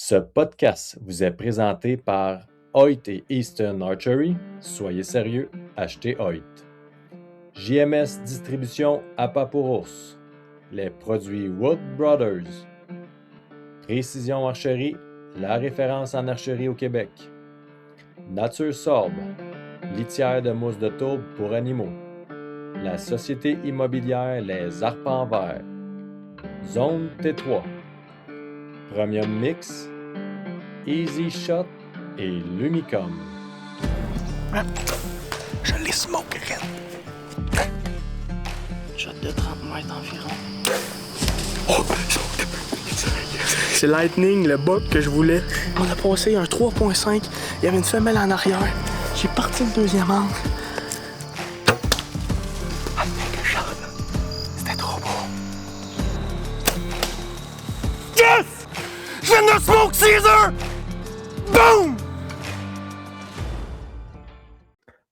Ce podcast vous est présenté par Hoyt et Easton Archery. Soyez sérieux, achetez Hoyt. JMS Distribution à pas pour ours. Les produits Wood Brothers. Précision Archerie, la référence en archerie au Québec. Nature Sorbe, litière de mousse de tourbe pour animaux. La société immobilière Les Arpents Verts. Zone T3. Premium Mix, Easy Shot et Lumicom. Je les smokerai. Shot de 30 mètres environ. Oh, c'est Lightning, le bug que je voulais. On a passé un 3.5. Il y avait une femelle en arrière. J'ai parti le deuxième angle. Ah, mec, shot. C'était trop beau. Yes! Je viens de smoke Caesar! Boom!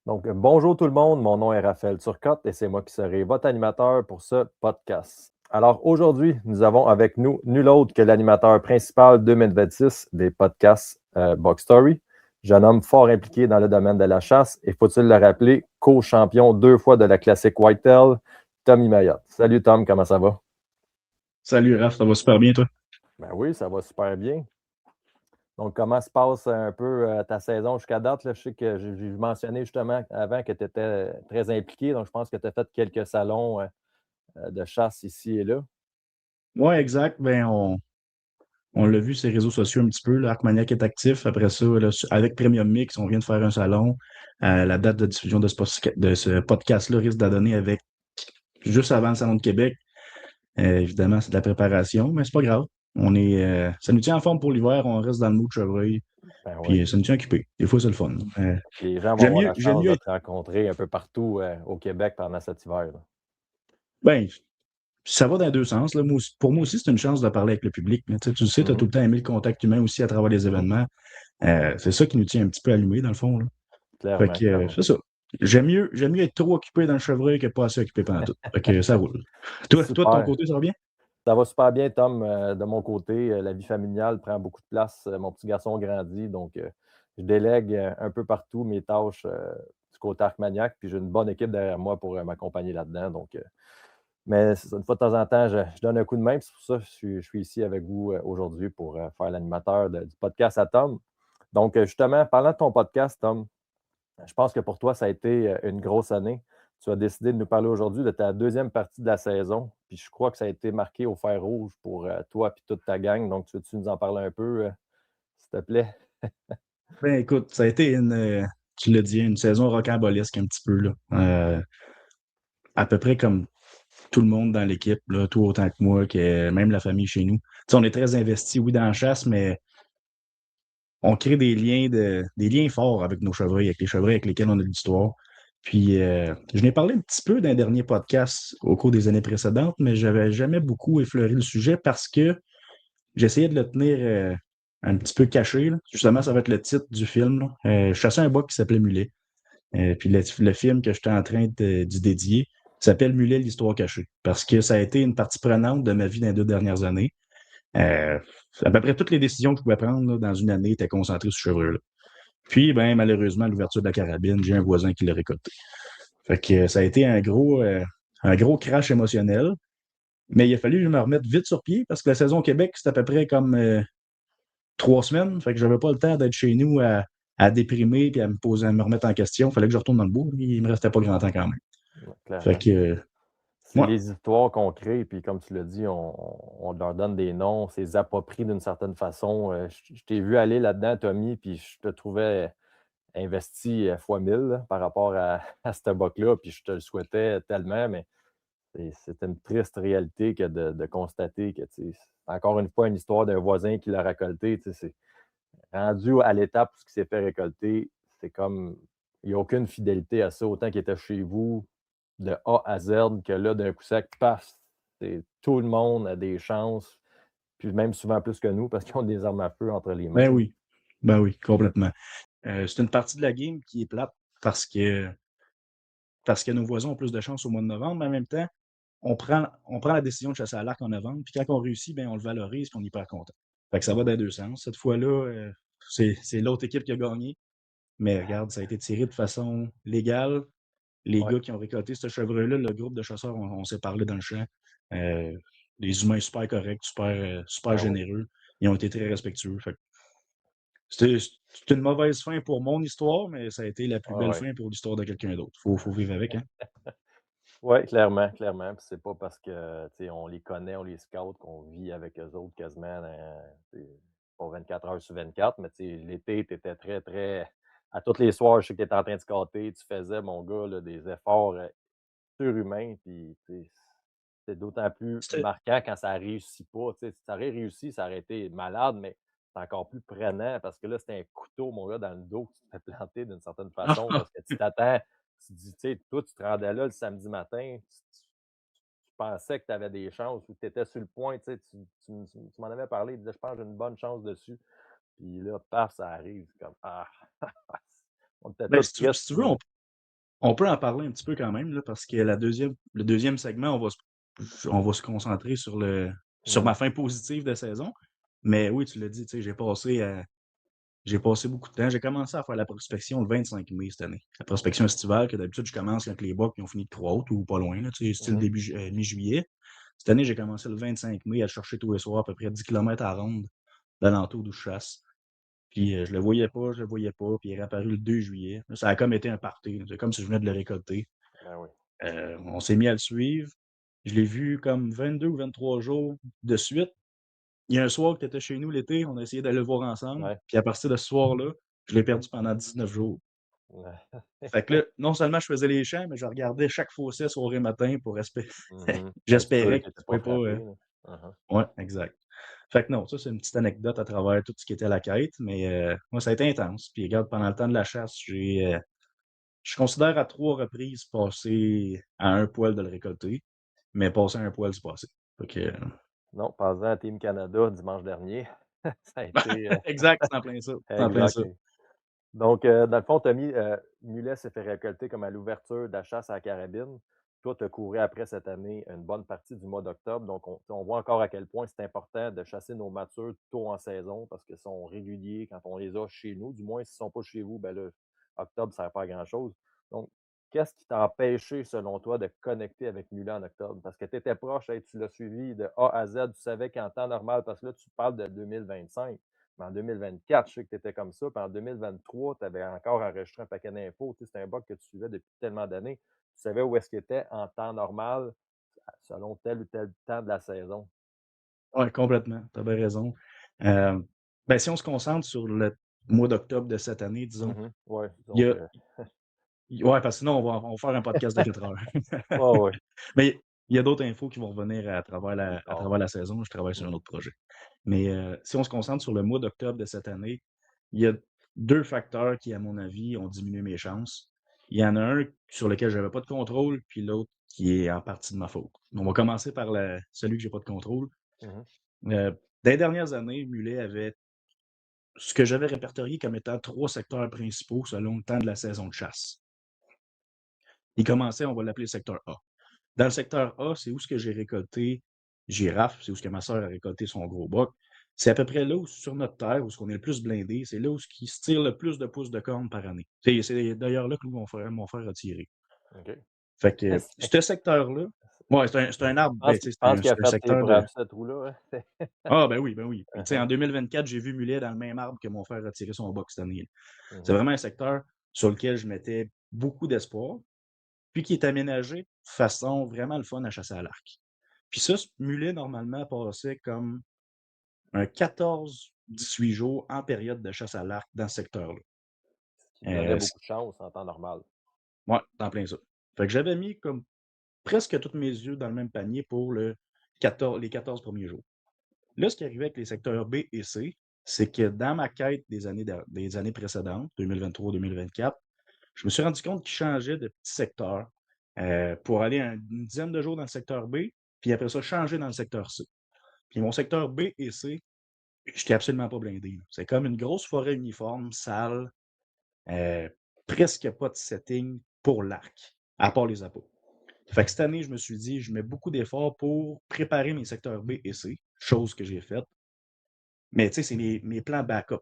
Donc, bonjour tout le monde, mon nom est Raphaël Turcotte et c'est moi qui serai votre animateur pour ce podcast. Alors aujourd'hui, nous avons avec nous nul autre que l'animateur principal 2026 des podcasts Box Story, jeune homme fort impliqué dans le domaine de la chasse et faut-il le rappeler, co-champion 2 fois de la classique Whitetail, Tommy Mayotte. Salut Tom, comment ça va? Salut Raph, ça va super bien toi? Ben oui, ça va super bien. Donc, comment se passe un peu ta saison jusqu'à date? Là? Je sais que j'ai mentionné justement avant que tu étais très impliqué, donc je pense que tu as fait quelques salons de chasse ici et là. Ouais, exact. Ben, on l'a vu sur les réseaux sociaux un petit peu. Arcmaniac est actif. Après ça, là, avec Premium Mix, on vient de faire un salon. La date de diffusion de ce podcast-là risque de donner avec juste avant le Salon de Québec. Évidemment, c'est de la préparation, mais c'est pas grave. Ça nous tient en forme pour l'hiver. On reste dans le mood chevreuil. Ben oui. Puis ça nous tient occupé. Des fois, c'est le fun. Les gens vont j'aime avoir mieux- la j'aime chance mieux de te rencontrer un peu partout au Québec pendant cet hiver. Là. Ben, ça va dans les deux sens. Là. Pour moi aussi, c'est une chance de parler avec le public. Là. Tu sais, tu as tout le temps aimé le contact humain aussi à travers les événements. C'est ça qui nous tient un petit peu allumés, dans le fond. Là. Fait Clairement. que, c'est ça. J'aime mieux être trop occupé dans le chevreuil que pas assez occupé pendant tout. Fait que ça roule. Toi, de ton côté, ça va bien? Ça va super bien, Tom. De mon côté, la vie familiale prend beaucoup de place. Mon petit garçon grandit, donc je délègue un peu partout mes tâches du côté Arcmaniac, puis j'ai une bonne équipe derrière moi pour m'accompagner là-dedans. Donc, mais c'est ça, une fois de temps en temps, je donne un coup de main. C'est pour ça que je suis ici avec vous aujourd'hui pour faire l'animateur du podcast à Tom. Donc, justement, parlant de ton podcast, Tom, je pense que pour toi, ça a été une grosse année. Tu as décidé de nous parler aujourd'hui de ta deuxième partie de la saison. Puis je crois que ça a été marqué au fer rouge pour toi et toute ta gang. Donc, tu veux-tu nous en parler un peu, s'il te plaît? Ben écoute, ça a été tu l'as dit, une saison rocambolesque un petit peu. Là. À peu près comme tout le monde dans l'équipe, là, toi autant que moi, que même la famille chez nous. Tu sais, on est très investis, oui, dans la chasse, mais on crée des liens forts avec nos chevreuils, avec les chevreuils avec lesquels on a de l'histoire. Puis, je n'ai parlé un petit peu d'un dernier podcast au cours des années précédentes, mais j'avais jamais beaucoup effleuré le sujet parce que j'essayais de le tenir un petit peu caché. Là. Justement, ça va être le titre du film. Là. Je chassais un bug qui s'appelait Mulet. Puis le film que j'étais en train d'y dédier s'appelle Mulet, l'histoire cachée. Parce que ça a été une partie prenante de ma vie dans les 2 dernières années. À peu près toutes les décisions que je pouvais prendre là, dans une année étaient concentrées sur ce chevreuil-là. Puis, ben, malheureusement, à l'ouverture de la carabine, j'ai un voisin qui l'a récolté. Fait que ça a été un gros crash émotionnel. Mais il a fallu que je me remette vite sur pied parce que la saison au Québec, c'est à peu près comme 3 semaines. Fait que j'avais pas le temps d'être chez nous à déprimer et à me remettre en question. Il fallait que je retourne dans le bois. Il me restait pas grand temps quand même. Clairement. Fait que, C'est ouais. les histoires qu'on crée, puis comme tu l'as dit, on leur donne des noms, on s'est approprie d'une certaine façon. Je t'ai vu aller là-dedans, Tommy, puis je te trouvais investi fois 1000 là, par rapport à ce boc-là, puis je te le souhaitais tellement, mais c'est une triste réalité que de constater que c'est encore une fois une histoire d'un voisin qui l'a récolté. C'est rendu à l'étape où ce qui s'est fait récolter, c'est comme il n'y a aucune fidélité à ça, autant qu'il était chez vous de A à Z, que là, d'un coup sec, paf, tout le monde a des chances, puis même souvent plus que nous, parce qu'ils ont des armes à feu entre les mains. Ben oui, complètement. C'est une partie de la game qui est plate parce que nos voisins ont plus de chance au mois de novembre, mais en même temps, on prend la décision de chasser à l'arc en novembre, puis quand on réussit, ben, on le valorise et on est hyper content. Fait que ça va dans les 2 sens. Cette fois-là, c'est l'autre équipe qui a gagné, mais regarde, ça a été tiré de façon légale. Les Ouais, gars qui ont récolté ce chevreuil-là, le groupe de chasseurs, on s'est parlé dans le champ. Des humains super corrects, super ben oui. généreux. Ils ont été très respectueux. Fait que c'était une mauvaise fin pour mon histoire, mais ça a été la plus Ouais, belle ouais. fin pour l'histoire de quelqu'un d'autre. Faut vivre avec, hein? Ouais, clairement, clairement. Puis c'est pas parce que, tu sais, on les connaît, on les scout, qu'on vit avec eux autres quasiment, tu sais, pas 24 heures sur 24, mais tu sais, l'été, tu étais très, très à tous les soirs, je sais que tu étais en train de scatter, tu faisais, mon gars, là, des efforts, surhumains, puis tu sais, c'est d'autant plus C'était marquant quand ça réussit pas, tu sais. Si ça aurait réussi, ça aurait été malade, mais c'est encore plus prenant parce que là, c'était un couteau, mon gars, dans le dos que tu te fais planter d'une certaine façon parce que tu t'attends, tu te dis, tu sais, toi, tu te rendais là le samedi matin, tu pensais que tu avais des chances ou tu étais sur le point, tu sais, tu m'en avais parlé, tu disais: «Je pense que j'ai une bonne chance dessus». Puis là, paf, ça arrive, c'est comme: «Ah!» On était ben, tous si tristes, tu veux, mais on peut en parler un petit peu quand même, là, parce que le deuxième segment, on va se concentrer sur mmh ma fin positive de saison. Mais oui, tu l'as dit, tu sais, j'ai passé beaucoup de temps. J'ai commencé à faire la prospection le 25 mai cette année. La prospection estivale, que d'habitude, je commence quand les Bucks ont fini de croître ou pas loin, là, tu sais, style mh. mi-juillet. Cette année, j'ai commencé le 25 mai à chercher tous les soirs à peu près 10 kilomètres à ronde d'alentour d'où je chasse. Puis je le voyais pas, puis il est réapparu le 2 juillet. Là, ça a comme été un party, là. C'est comme si je venais de le récolter. Ben oui. On s'est mis à le suivre. Je l'ai vu comme 22 ou 23 jours de suite. Il y a un soir que tu étais chez nous l'été, on a essayé d'aller le voir ensemble. Ouais. Puis à partir de ce soir-là, je l'ai perdu pendant 19 jours. Ouais. Fait que là, non seulement je faisais les champs, mais je regardais chaque fossé soir et matin pour espérer. Mmh. Être sûr J'espérais que qu'il tu ne pas pouvait pas. frappé, là. Mmh. Ouais, exact. Fait que non, ça, c'est une petite anecdote à travers tout ce qui était la quête, mais moi, ça a été intense. Puis regarde, pendant le temps de la chasse, je considère à 3 reprises passer à un poil de le récolter, mais passer à un poil, c'est passé. Fait que, Non, passant à Team Canada dimanche dernier, ça a été, exact, c'est en plein ça, c'est en plein exact. ça. Donc, dans le fond, tu as mis, mulet s'est fait récolter comme à l'ouverture de la chasse à la carabine. Toi, tu as couru après cette année une bonne partie du mois d'octobre. Donc, on voit encore à quel point c'est important de chasser nos matures tôt en saison parce qu'ils sont réguliers quand on les a chez nous. Du moins, s'ils ne sont pas chez vous, ben là, octobre, ça ne sert pas à grand-chose. Donc, qu'est-ce qui t'a empêché, selon toi, de connecter avec Mulet en octobre? Parce que tu étais proche, hey, tu l'as suivi de A à Z, tu savais qu'en temps normal, parce que là, tu parles de 2025. Mais en 2024, je sais que tu étais comme ça. Puis en 2023, tu avais encore enregistré un paquet d'infos. Tu sais, c'était un bug que tu suivais depuis tellement d'années. Tu savais où est-ce qu'il était en temps normal, selon tel ou tel temps de la saison. Ouais, complètement, tu as bien raison. Hem, ben, si on se concentre sur le mois d'octobre de cette année, disons, Mhm. Ouais, il y disons a que. ouais, parce que sinon on va faire un podcast de 4 heures. Ouais, ouais, Mais il y a d'autres infos qui vont revenir plus à tard. travers la saison. Je travaille sur un Mhm. autre projet. Mais, si on se concentre sur le mois d'octobre de cette année, il y a 2 facteurs qui, à mon avis, ont diminué mes chances. Il y en a un sur lequel j'avais pas de contrôle, puis l'autre qui est en partie de ma faute. On va commencer par celui que j'ai pas de contrôle. Mhm. Dans les dernières années, Mulet avait ce que j'avais répertorié comme étant 3 secteurs principaux selon le temps de la saison de chasse. Il commençait, on va l'appeler secteur A. Dans le secteur A, c'est où ce que j'ai récolté girafe, c'est où ce que ma sœur a récolté son gros boc. C'est à peu près là où, sur notre terre, où ce qu'on est le plus blindé, c'est là où ce qui se tire le plus de pousses de corne par année. C'est d'ailleurs là que mon frère a tiré. OK. Fait que, ce secteur-là, ouais, c'est un arbre, ben, tu sais, Je pense qu'il a c'est un fait tes secteur de. preuves, ce trou-là. Hein. Ah, ben oui, ben oui. Puis, tu sais, en Mhm. 2024, j'ai vu mulet dans le même arbre que mon frère a tiré son boc cette année. C'est Mhm. vraiment un secteur sur lequel je mettais beaucoup d'espoir, puis qui est aménagé de façon vraiment le fun à chasser à l'arc. Puis ça, ce mulet, normalement, passait comme un 14-18 jours en période de chasse à l'arc dans ce secteur-là. Ce qui donnait C beaucoup de chance en temps normal. Ouais, en plein ça. Fait que j'avais mis comme presque tous mes yeux dans le même panier pour les 14 premiers jours. Là, ce qui arrivait avec les secteurs B et C, c'est que dans ma quête des années précédentes, 2023-2024, je me suis rendu compte qu'ils changeaient de petit secteur pour aller une dizaine de jours dans le secteur B, puis après ça, changer dans le secteur C. Puis mon secteur B et C, j'étais absolument pas blindé, là. C'est comme une grosse forêt uniforme, sale, euh, presque pas de setting pour l'arc, à part les appâts. Fait que cette année, je me suis dit, je mets beaucoup d'efforts pour préparer mes secteurs B et C, chose que j'ai faite. Mais tu sais, c'est mes plans backup.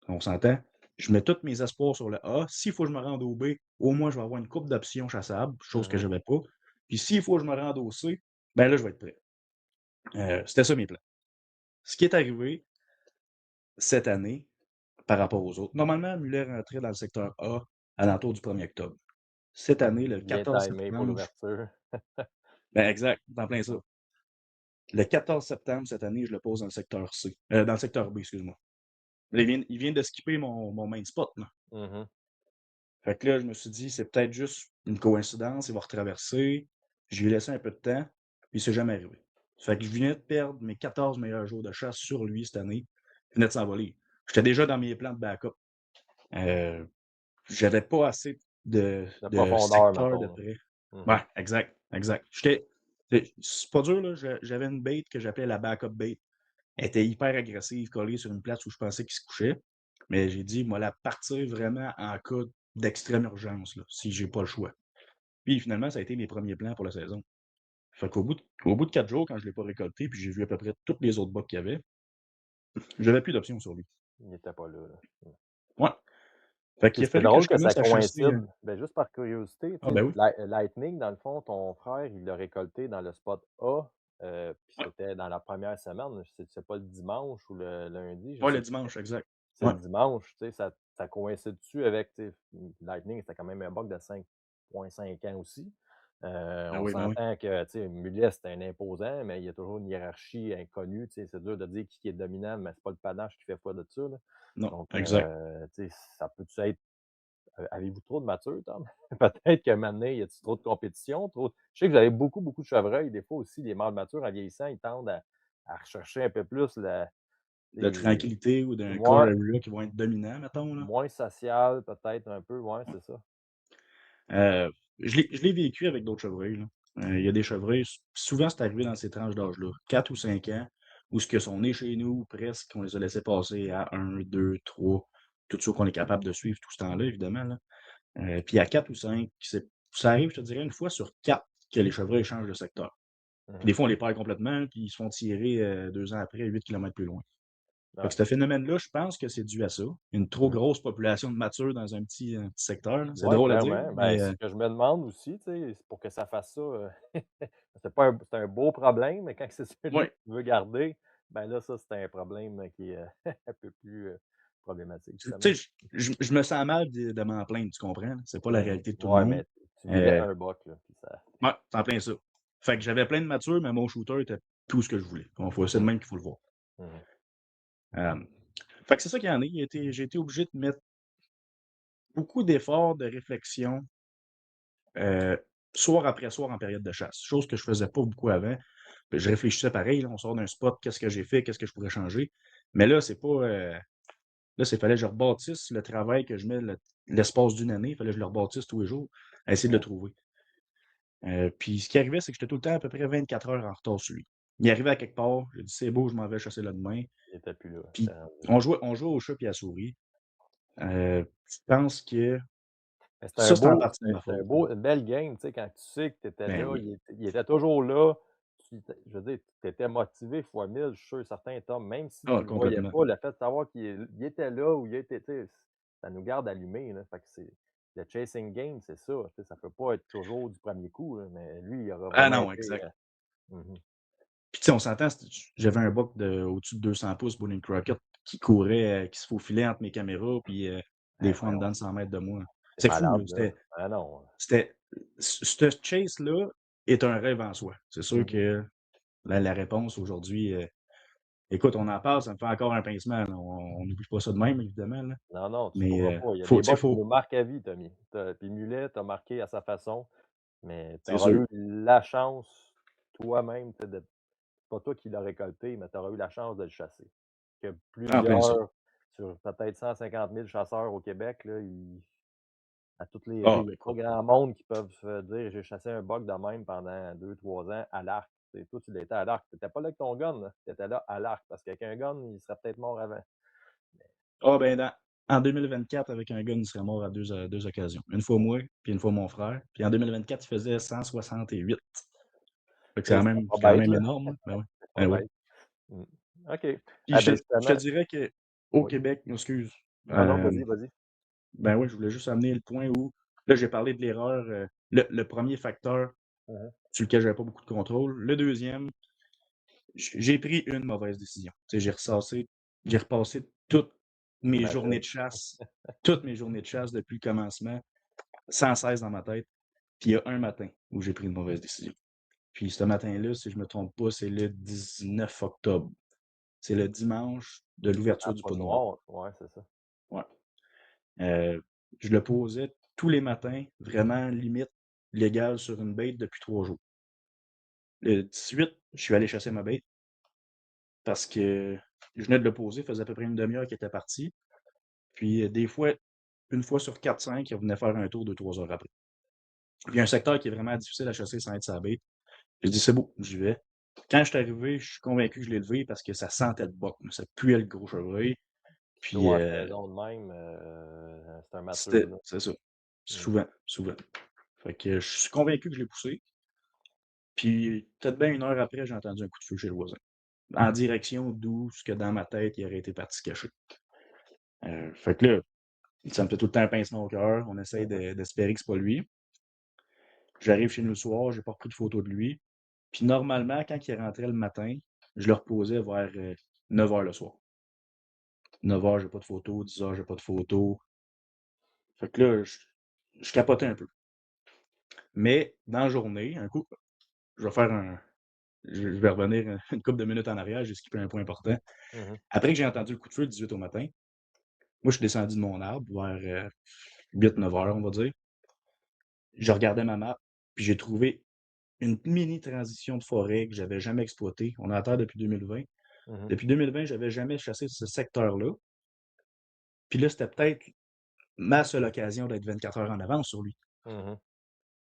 On s'entend? Je mets tous mes espoirs sur le A. S'il faut que je me rende au B, au moins je vais avoir une coupe d'options chassables, chose que Mhm. je n'avais pas. Puis s'il faut que je me rende au C, ben là, je vais être prêt. C'était ça mes plans. Ce qui est arrivé cette année par rapport aux autres. Normalement, Muller rentrait dans le secteur A à l'entour du 1er octobre. Cette année, le Bien 14 timé pour septembre, l'ouverture. ben exact, en plein ça. Mhm. Le 14 septembre cette année, je le pose dans le secteur C. Dans le secteur B, excuse-moi. Là, il vient de skipper mon main spot. Là. Mhm. Fait que là, je me suis dit, c'est peut-être juste une coïncidence, il va retraverser. Je lui ai laissé un peu de temps, puis c'est jamais arrivé. Fait que je venais de perdre mes 14 meilleurs jours de chasse sur lui cette année. Il venait de s'envoler. J'étais déjà dans mes plans de backup. Euh, J'avais pas assez De de profondeur, secteurs de mettons. près. Mhm. Ouais, exact, exact. C'est pas dur, là. J'avais une bait que j'appelais la backup bait. Elle était hyper agressive, collée sur une place où je pensais qu'il se couchait. Mais j'ai dit, moi, la partir vraiment en cas d'extrême urgence, là, si j'ai pas le choix. Puis finalement, ça a été mes premiers plans pour la saison. Fait qu'au bout de 4 jours, quand je l'ai pas récolté, puis j'ai vu à peu près tous les autres bucks qu'il y avait, j'avais plus d'options sur lui. Il n'était pas là. Ouais. Fait Puis qu'il a c'est fallu que drôle je que ça commence à chasser. coïncide. Ben, juste par curiosité, Ah tu sais, ben oui. Lightning, dans le fond, ton frère, il l'a récolté dans le spot A, puis Ouais, c'était dans la première semaine. C'est pas le dimanche ou le lundi, je ouais, le sais plus. dimanche, exact. C'est Ouais. le dimanche, tu sais, ça coïncide-tu avec, tu sais, Lightning, c'était quand même un buck de 5,5 ans aussi. Ben On oui, ben oui. s'entend que, tu sais, Mulet, c'est un imposant, mais il y a toujours une hiérarchie inconnue, tu sais, c'est dur de dire qui est dominant, mais c'est pas le panache qui fait foi de ça, là. Non, Donc, exact. tu sais, ça peut-tu être avez-vous trop de mature, Tom? Peut-être que maintenant, y a-tu trop de compétition? Trop... Je sais que vous avez beaucoup, beaucoup de chevreuils. Des fois aussi, les mâles matures, en vieillissant, ils tendent à rechercher un peu plus De les tranquillité ou d'un core moins, area qui vont être dominants, mettons, là. moins social, peut-être un peu. Ouais, Ouais. c'est ça. Je l'ai vécu avec d'autres chevreuils, là. Il y a des chevreuils, souvent c'est arrivé dans ces tranches d'âge-là, 4 ou 5 ans, où ce que sont nés chez nous, presque, on les a laissés passer à 1, 2, 3, tout ça qu'on est capable de suivre tout ce temps-là, évidemment, là. Puis à 4 ou 5, ça arrive, je te dirais, une fois sur 4 que les chevreuils changent de secteur. Puis Mhm. des fois, on les perd complètement, puis ils se font tirer 2 ans après, 8 kilomètres plus loin. Fait que Ouais. ce phénomène-là, je pense que c'est dû à ça. Une trop Mhm. grosse population de matures dans un petit secteur, là. C'est Ouais, drôle à dire, clairement. Ben, mais ce que je me demande aussi, tu sais, c'est pour que ça fasse ça, c'est pas c'est un beau problème, mais quand c'est celui que ouais. tu veux garder, ben là, ça, c'est un problème qui est un peu plus problématique, Tu justement. sais, je me sens mal de m'en plaindre, tu comprends? Là? C'est pas la Mhm. réalité de tout le Ouais, monde. mais tu voulais Euh, un buck, là, puis ça. ouais, c'est en plein ça. Fait que j'avais plein de matures, mais mon shooter était tout ce que je voulais. C'est le Mhm. même qu'il faut le voir. Mhm. Euh, Fait que c'est ça qu'il y en a. J'ai été obligé de mettre beaucoup d'efforts, de réflexion, euh, soir après soir en période de chasse. Chose que je faisais pas beaucoup avant. Puis je réfléchissais pareil, là, on sort d'un spot, qu'est-ce que j'ai fait, qu'est-ce que je pourrais changer. Mais là, c'est pas. Là, il fallait que je rebâtisse le travail que je mets l'espace d'une année. Il fallait que je le rebâtisse tous les jours, à essayer de le Mhm. trouver. Puis ce qui arrivait, c'est que j'étais tout le temps à peu près 24 heures en retard sur lui. Il arrivait à quelque part, j'ai dit c'est beau, je m'en vais chasser là demain. Il était plus là. Puis C'était rendu. on jouait au chat et à la souris. Je pense que Mais ça, c'est en partie de ma c'était un faute. beau, une belle game, tu sais, quand tu sais que tu étais Ben là, oui. il était toujours là. Je veux dire, tu étais motivé fois 1000, je suis sûr, certains Tom, même si Ah, tu le voyais complètement. pas, le fait de savoir il était là ou il était, tu sais, ça nous garde allumés, là. Fait que c'est le chasing game, c'est ça. Tu sais, ça peut pas être toujours du premier coup, là, mais lui, il aura Ah vraiment non, été. exact. Mhm. Puis tu sais, on s'entend, j'avais un buck au-dessus de 200 pouces, Boone Crockett, qui courait, qui se faufilait entre mes caméras, puis des Eh, fois en dedans voyons, de 100 mètres de moi. c'est C'est fou, là. malade, là. Ah non. C'était, ce chase-là est un rêve en soi. C'est sûr Mhm. que la réponse aujourd'hui, écoute, on en parle, ça me fait encore un pincement, là. On n'oublie pas ça de même, évidemment, là. Non, non, tu Mais pourras pas. Il y a faut, des tu sais, bugs qui faut, nous marquent à vie, Tommy. Puis Mulet t'a marqué à sa façon. Mais tu c'est auras sûr. eu la chance toi-même, tu sais, pas toi qui l'as récolté, mais tu auras eu la chance de le chasser. Que En plein ça. plusieurs, sur peut-être 150 000 chasseurs au Québec, là, à toutes les rues, Ah, il n'y a pas écoute. grand monde qui peuvent se dire j'ai chassé un buck de même pendant 2, 3 ans à l'arc. Tu sais, toi, tu l'étais à l'arc. Tu n'étais pas là avec ton gun, tu étais là à l'arc. Parce qu'avec un gun, il serait peut-être mort avant. Ah, ben, en 2024, avec un gun, il serait mort à deux occasions. Une fois moi, puis une fois mon frère. Puis en 2024, il faisait 168. Fait que C'est c'est pas quand bête, même là. énorme, là. Ben oui. C'est pas Ben oui. bête. Mm. OK. Puis Ah ben, je te justement dirais qu'au oui. Québec, excuse, Non, non, euh, vas-y, vas-y. ben oui, je voulais juste amener le point où, là, j'ai parlé de l'erreur, le premier facteur Mmh. sur lequel j'avais pas beaucoup de contrôle. Le deuxième, j'ai pris une mauvaise décision. Tu sais, j'ai repassé J'imagine. toutes mes journées de chasse depuis le commencement, sans cesse dans ma tête. Puis il y a un matin où j'ai pris une mauvaise décision. Puis ce matin-là, si je me trompe pas, c'est le 19 octobre. C'est le dimanche de Ah, l'ouverture du pas pot noir. noir, ouais, c'est ça. Ouais. Je le posais tous les matins, vraiment limite légal sur une bête depuis 3 jours. Le 18, je suis allé chasser ma bête parce que je venais de le poser, faisait à peu près une demi-heure qu'il était parti. Puis des fois, une fois sur 4-5, il revenait faire un tour 2-3 heures après. Il y a un secteur qui est vraiment difficile à chasser sans être sa bête. J'ai dit, c'est beau, j'y vais. Quand je suis arrivé, je suis convaincu que je l'ai levé parce que ça sentait le boc, ça puait le gros chevreuil. Puis Surtout en saison de même, c'est un mature, c'était, là. c'est ça. Mmh. Souvent, souvent. Fait que je suis convaincu que je l'ai poussé. Puis peut-être bien une heure après, j'ai entendu un coup de feu chez le voisin. En direction d'où ce que dans ma tête, il aurait été parti se cacher. Fait que là, ça me fait tout le temps un pincement au cœur. On essaye Mmh. d'espérer que c'est pas lui. J'arrive chez nous le soir, j'ai pas repris de photo de lui. Puis normalement, quand il rentrait le matin, je le reposais vers 9 h le soir. 9 h, j'ai pas de photo. 10 h, j'ai pas de photo. Fait que là, je capotais un peu. Mais dans la journée, un coup, je vais faire un. Je vais revenir une couple de minutes en arrière, j'ai skippé un point important. Mmh. Après que j'ai entendu le coup de feu le 18 au matin, moi, je suis descendu de mon arbre vers 8-9 h, on va dire. Je regardais ma map, puis j'ai trouvé une mini transition de forêt que j'avais jamais exploitée. On est à terre depuis 2020. Mmh. Depuis 2020, j'avais jamais chassé ce secteur-là. Puis là, c'était peut-être ma seule occasion d'être 24 heures en avance sur lui. Mmh.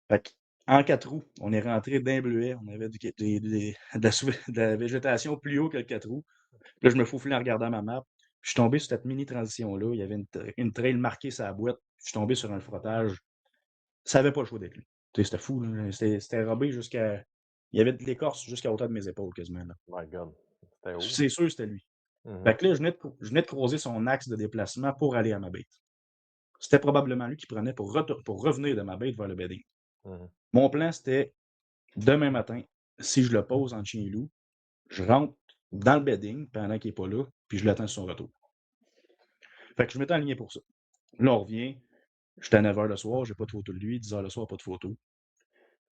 Fait en 4 roues, on est rentré d'un bleuet. On avait de la végétation plus haut que le 4 roues. Là, je me faufilais en regardant ma map. Je suis tombé sur cette mini transition-là. Il y avait une trail marquée sur la boîte. Je suis tombé sur un frottage. Ça n'avait pas le choix d'être lui. Tu sais, c'était fou, là. C'était robé jusqu'à. Il y avait de l'écorce jusqu'à hauteur de mes épaules quasiment, là. My God, c'était haut. C'est sûr que c'était lui. Mmh. Fait que là, je venais de croiser son axe de déplacement pour aller à ma bête. C'était probablement lui qui prenait pour revenir de ma bête vers le bedding. Mmh. Mon plan, c'était demain matin, si je le pose en chien et loup, je rentre dans le bedding pendant qu'il n'est pas là, puis je l'attends sur son retour. Fait que je m'étais aligné pour ça. Là, on revient. J'étais à 9 h le soir, j'ai pas de photo de lui. 10 h le soir, pas de photo.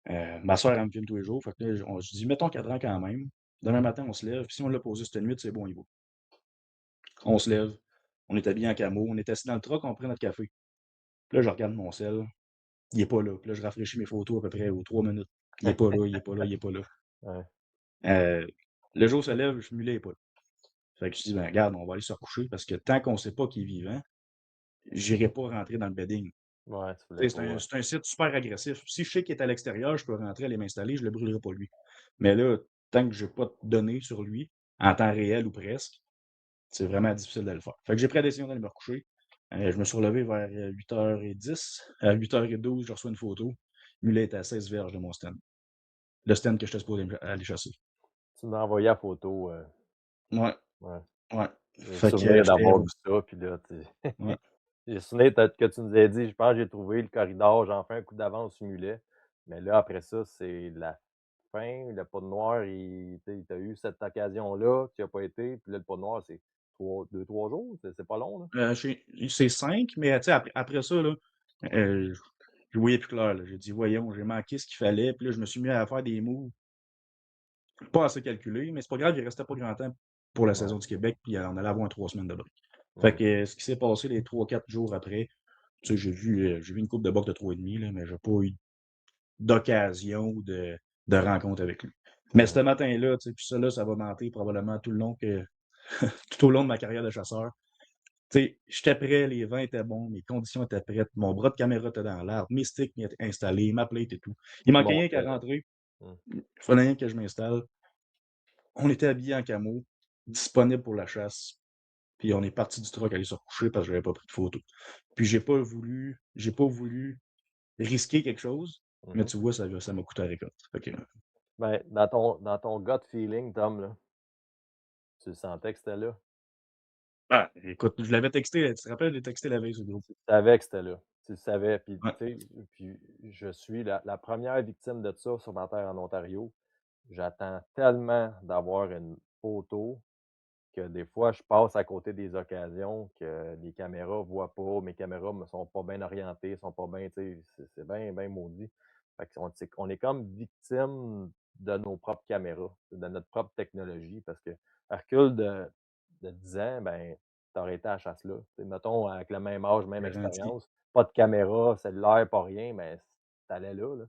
Ma soeur, elle me filme tous les jours. Fait que là, je dis, mettons cadran quand même. Demain matin, on se lève. Puis si on l'a posé cette nuit, c'est bon, il va. On se lève. On est habillé en camo. On est assis dans le truck, on prend notre café. Puis là, je regarde mon sel. Il est pas là. Puis là, je rafraîchis mes photos à peu près aux 3 minutes. Il est pas là, il est pas là, il est pas là. Ouais. Le jour se lève, je mulet est pas là. Fait que je dis, ben regarde, on va aller se recoucher parce que tant qu'on sait pas qu'il est vivant, j'irai pas rentrer dans le bedding. Ouais, tu voulais Tu sais, pas, c'est un site super agressif. Si je sais qu'il est à l'extérieur, je peux rentrer, aller m'installer, je le brûlerai pas lui. Mais là, tant que j'ai pas de données sur lui, en temps réel ou presque, c'est vraiment difficile de le faire. Fait que j'ai pris la décision d'aller me recoucher. Je me suis relevé vers 8h10. À 8h12, je reçois une photo. Mulet est à 16 verges de mon stand. Le stand que j'étais supposé aller chasser. tu m'as envoyé la photo, Ouais, ouais. ouais. J'ai le Fait que souvenir j'étais d'avoir heureux. vu ça, puis là, tu Ouais. j'ai le souvenir que tu nous aies dit: «Je pense que j'ai trouvé le corridor, j'en fais un coup d'avance sur mulet». Mais là, après ça, c'est la fin, le pas de noir, tu as eu cette occasion-là, tu y as pas été, puis là, le pas de noir, c'est 2-3 jours, c'est pas long, là? C'est 5, mais tu sais, après ça, là, je voyais plus clair. Là. J'ai dit, voyons, j'ai manqué ce qu'il fallait. Puis là, je me suis mis à faire des moves pas assez calculés, mais c'est pas grave, il restait pas grand temps pour la Ouais. saison du Québec, puis on allait avoir 3 semaines de break. Fait Mmh. que ce qui s'est passé les 3-4 jours après, tu sais, j'ai vu une coupe de box de 3,5, là, mais j'ai pas eu d'occasion ou de rencontre avec lui. Mais Mmh. ce matin-là, tu sais, puis ça, là, ça va mentir probablement tout au long de ma carrière de chasseur. Tu sais, j'étais prêt, les vents étaient bons, mes conditions étaient prêtes, mon bras de caméra était dans l'arbre, mes sticks étaient installés, ma plate et tout. Il Tu manquait rien qu'à montais, là. rentrer, Mmh. il fallait rien que je m'installe. On était habillés en camo, disponibles pour la chasse, puis on est parti du truck aller se recoucher parce que j'avais pas pris de photo. Puis j'ai pas voulu risquer quelque chose, mais Mmh. tu vois, ça m'a coûté la récolte. Fait que, Ben, dans ton gut feeling, Tom, là, Tu le sentais que c'était là? Ah, écoute, je l'avais texté, tu te rappelles, je l'ai texté la veille sur le groupe. Tu savais que c'était là. Tu le savais, puis Ouais, tu sais, puis je suis la 1re victime de ça sur ma terre en Ontario. J'attends tellement d'avoir une photo que des fois, je passe à côté des occasions que les caméras voient pas, mes caméras me sont pas bien orientées, sont pas bien, tu sais, c'est bien bien maudit. Fait qu'on c'est qu'on est comme victime de nos propres caméras, de notre propre technologie parce que à recul de 10 ans, ben, tu aurais été à la chasse là. Tu sais, mettons avec le même âge, même garanti, expérience, pas de caméra cellulaire, pas rien, mais tu allais là, là.